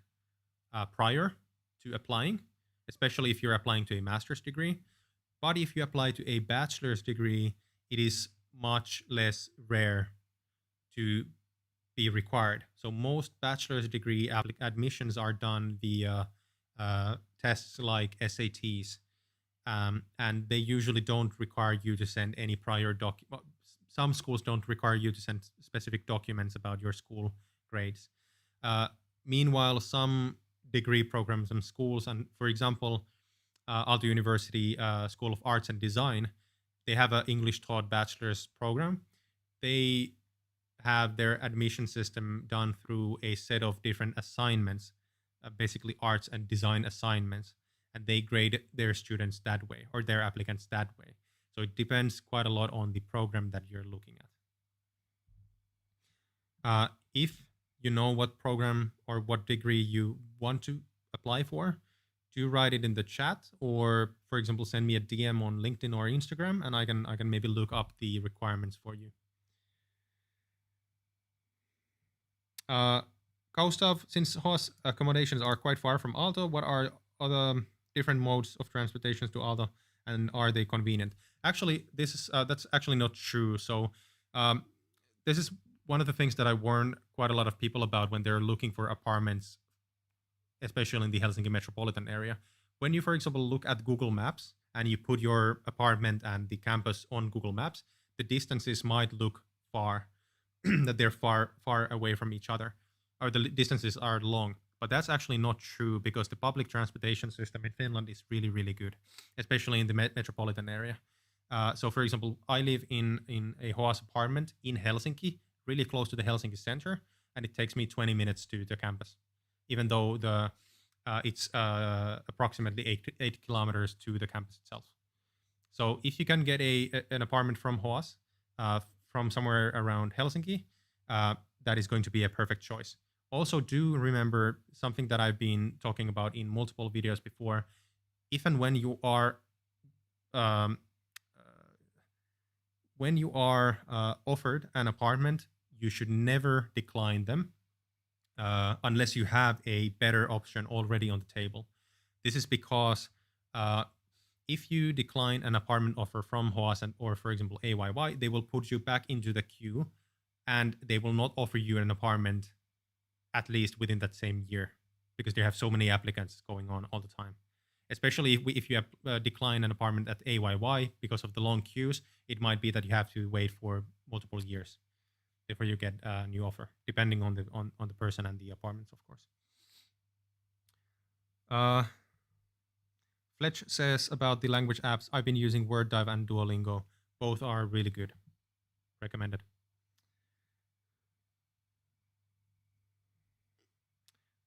prior to applying, especially if you're applying to a master's degree. But if you apply to a bachelor's degree, it is much less rare to be required. So most bachelor's degree admissions are done via tests like SATs, and they usually don't require you to send any prior some schools don't require you to send specific documents about your school grades. Meanwhile, some degree programs and schools, and for example, Aalto University School of Arts and Design, they have an English taught bachelor's program. They have their admission system done through a set of different assignments, basically arts and design assignments, and they grade their students that way, or their applicants that way. So it depends quite a lot on the program that you're looking at. If you know what program or what degree you want to apply for, do write it in the chat, or for example, send me a DM on LinkedIn or Instagram, and I can maybe look up the requirements for you. Gustav, since HOS accommodations are quite far from Aalto, what are other different modes of transportation to Aalto, and are they convenient? Actually, this is that's actually not true. So this is one of the things that I warn quite a lot of people about when they're looking for apartments, especially in the Helsinki metropolitan area. When you, for example, look at Google Maps and you put your apartment and the campus on Google Maps, the distances might look far, that they're far away from each other, or the distances are long. But that's actually not true, because the public transportation system in Finland is really, really good, especially in the metropolitan area. So, for example, I live in a HOAS apartment in Helsinki, really close to the Helsinki center, and it takes me 20 minutes to the campus, even though it's approximately 8 kilometers to the campus itself. So if you can get an apartment from HOAS, from somewhere around Helsinki, that is going to be a perfect choice. Also, do remember something that I've been talking about in multiple videos before. If and when you are offered an apartment, you should never decline them unless you have a better option already on the table. This is because if you decline an apartment offer from HOAS or, for example, AYY, they will put you back into the queue, and they will not offer you an apartment at least within that same year, because they have so many applicants going on all the time. Especially if you decline an apartment at AYY because of the long queues, it might be that you have to wait for multiple years. before you get a new offer, depending on the person and the apartments, of course. Fletch says about the language apps, I've been using WordDive and Duolingo. Both are really good. Recommended.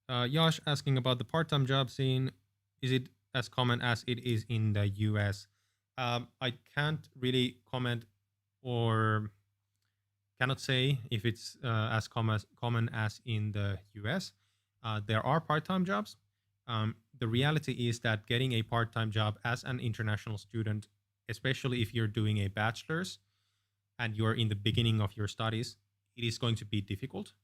Yash asking about the part-time job scene. Is it as common as it is in the US? I can't really comment or cannot say if it's as common as in the US. There are part-time jobs. The reality is that getting a part-time job as an international student, especially if you're doing a bachelor's and you're in the beginning of your studies, it is going to be difficult.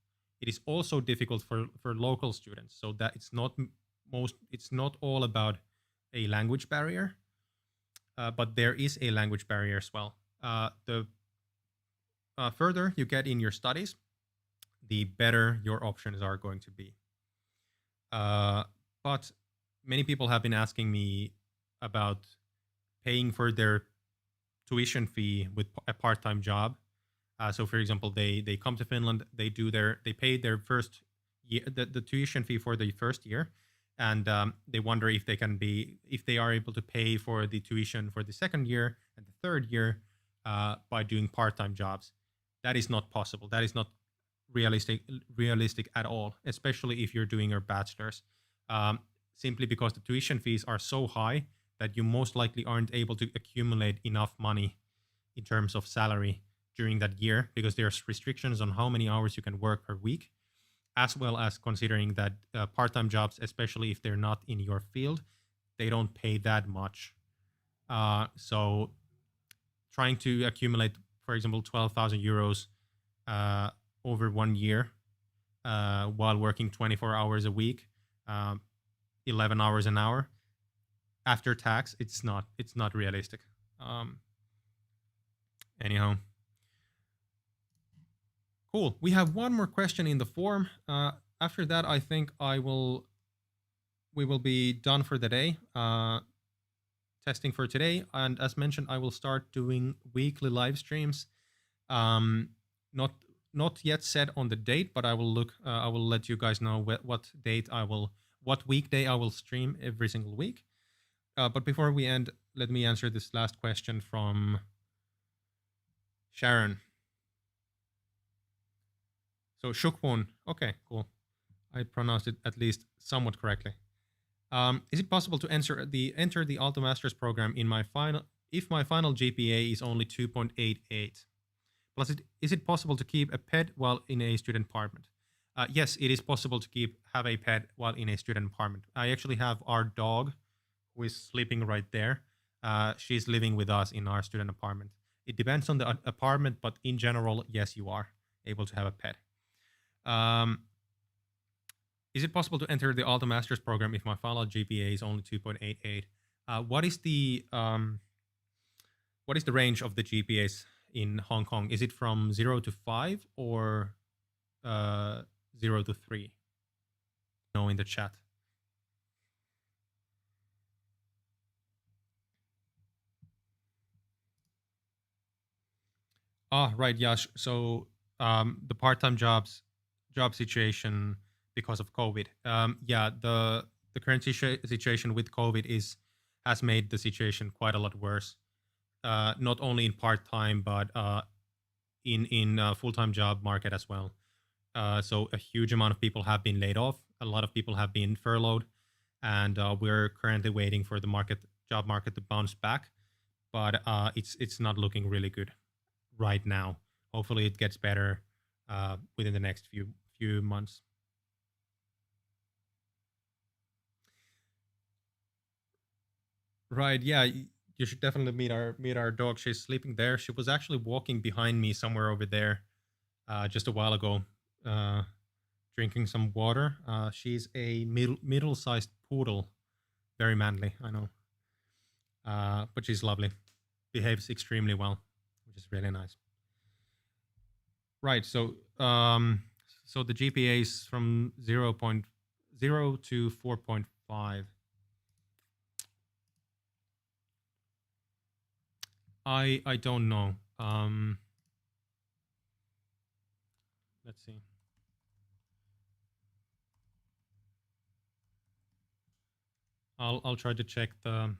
It is also difficult for local students, so that it's not all about a language barrier, but there is a language barrier as well. The further you get in your studies, the better your options are going to be. But many people have been asking me about paying for their tuition fee with a part-time job. So, for example, they come to Finland, they pay their first year, the tuition fee for the first year, and they wonder if they are able to pay for the tuition for the second year and the third year by doing part-time jobs. That is not possible. That is not realistic at all, especially if you're doing your bachelor's. Simply because the tuition fees are so high that you most likely aren't able to accumulate enough money in terms of salary during that year, because there's restrictions on how many hours you can work per week, as well as considering that part-time jobs, especially if they're not in your field, they don't pay that much. So trying to accumulate, for example, 12,000 euros over 1 year while working 24 hours a week, 11 hours an hour after tax, it's not realistic. Anyhow, cool. We have one more question in the form. After that, I think we will be done for the day. Testing for today, and as mentioned, I will start doing weekly live streams. Not yet set on the date, but I will let you guys know what weekday I will stream every single week. But before we end, let me answer this last question from Sharon. So Shukpun, okay, cool. I pronounced it at least somewhat correctly. Is it possible to enter the Alto Masters program if my final GPA is only 2.88? Plus, is it possible to keep a pet while in a student apartment? Yes, it is possible to have a pet while in a student apartment. I actually have our dog, who is sleeping right there. She's living with us in our student apartment. It depends on the apartment, but in general, yes, you are able to have a pet. Is it possible to enter the Alto Masters program if my final GPA is only 2.88? What is the range of the GPAs in Hong Kong? Is it from 0 to 5 or 0 to 3? No, in the chat. Right, Yash. So the part-time job situation because of COVID. Yeah, the current situation with COVID has made the situation quite a lot worse. Not only in part-time, but in full-time job market as well. So a huge amount of people have been laid off. A lot of people have been furloughed, and we're currently waiting for the job market to bounce back. But it's not looking really good right now. Hopefully, it gets better within the next few months. Right? Yeah, you should definitely meet our dog. She's sleeping there. She was actually walking behind me somewhere over there just a while ago, drinking some water. She's a middle-sized poodle, very manly, I know, but she's lovely. Behaves extremely well, which is really nice. Right. So so the GPA is from 0.0 to 4.5. I don't know. let's see. I'll try to check the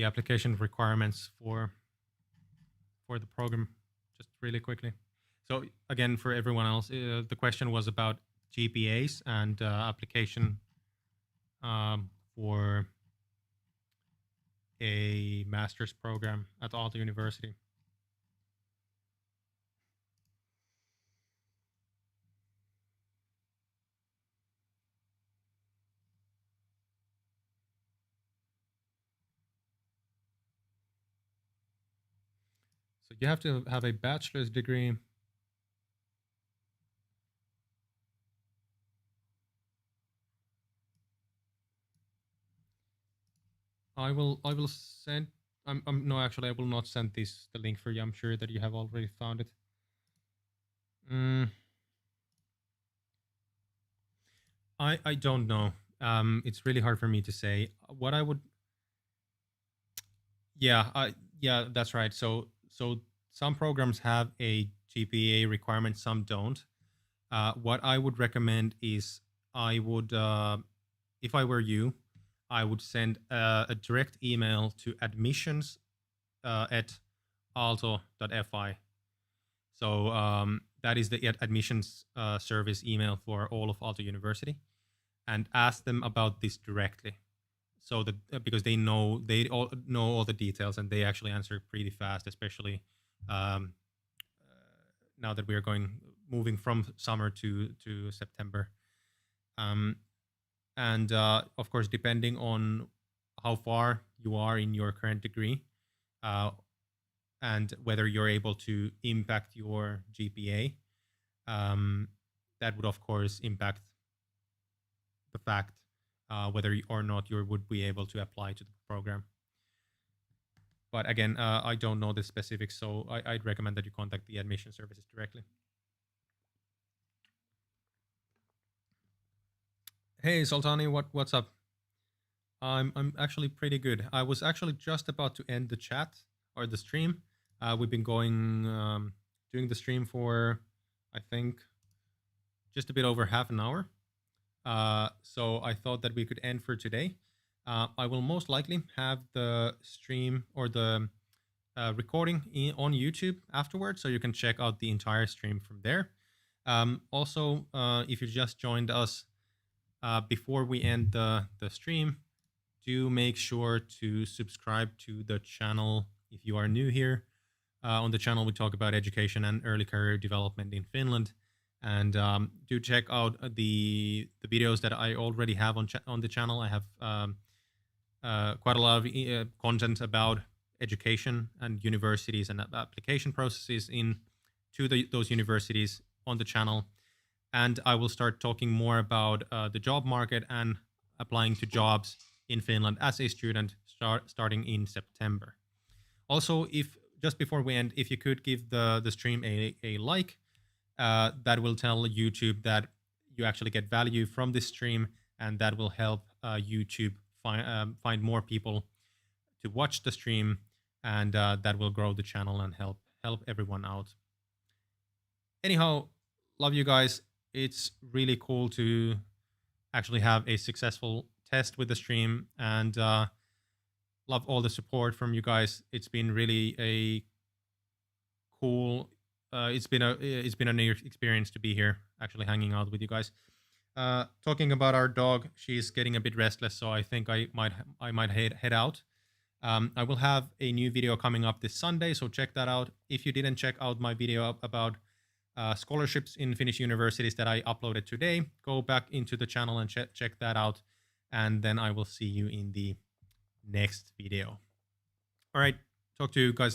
application requirements for the program just really quickly. So again, for everyone else, the question was about GPAs and application for a master's program at Aalto University. So you have to have a bachelor's degree. I will send. No, actually, I will not send the link for you. I'm sure that you have already found it. I don't know. It's really hard for me to say. What I would. Yeah, that's right. So some programs have a GPA requirement, some don't. What I would recommend is I would, if I were you, I would send a direct email to admissions at aalto.fi. So that is the admissions service email for all of Aalto University, and ask them about this directly. So that because they all know all the details, and they actually answer pretty fast, especially now that we are moving from summer to September. And of course, depending on how far you are in your current degree, and whether you're able to impact your GPA, that would of course impact the fact whether or not you would be able to apply to the program. But again, I don't know the specifics, so I'd recommend that you contact the admission services directly. Hey Sultani, what's up? I'm actually pretty good. I was actually just about to end the chat or the stream. We've been doing the stream for, I think, just a bit over half an hour. So I thought that we could end for today. I will most likely have the stream or the recording on YouTube afterwards, so you can check out the entire stream from there. Also, if you just joined us before we end the stream, do make sure to subscribe to the channel if you are new here. On the channel, we talk about education and early career development in Finland. And do check out the videos that I already have on the channel. I have quite a lot of content about education and universities and application processes those universities on the channel. And I will start talking more about the job market and applying to jobs in Finland as a student starting in September. Also, if just before we end, if you could give the stream a like, that will tell YouTube that you actually get value from this stream, and that will help YouTube find more people to watch the stream, and that will grow the channel and help everyone out. Anyhow, love you guys. It's really cool to actually have a successful test with the stream, and love all the support from you guys. It's been really a cool. It's been a new experience to be here, actually hanging out with you guys. Talking about our dog, she's getting a bit restless, so I think I might head out. I will have a new video coming up this Sunday, so check that out. If you didn't check out my video about scholarships in Finnish universities that I uploaded today, go back into the channel and check that out. And then I will see you in the next video. All right, talk to you guys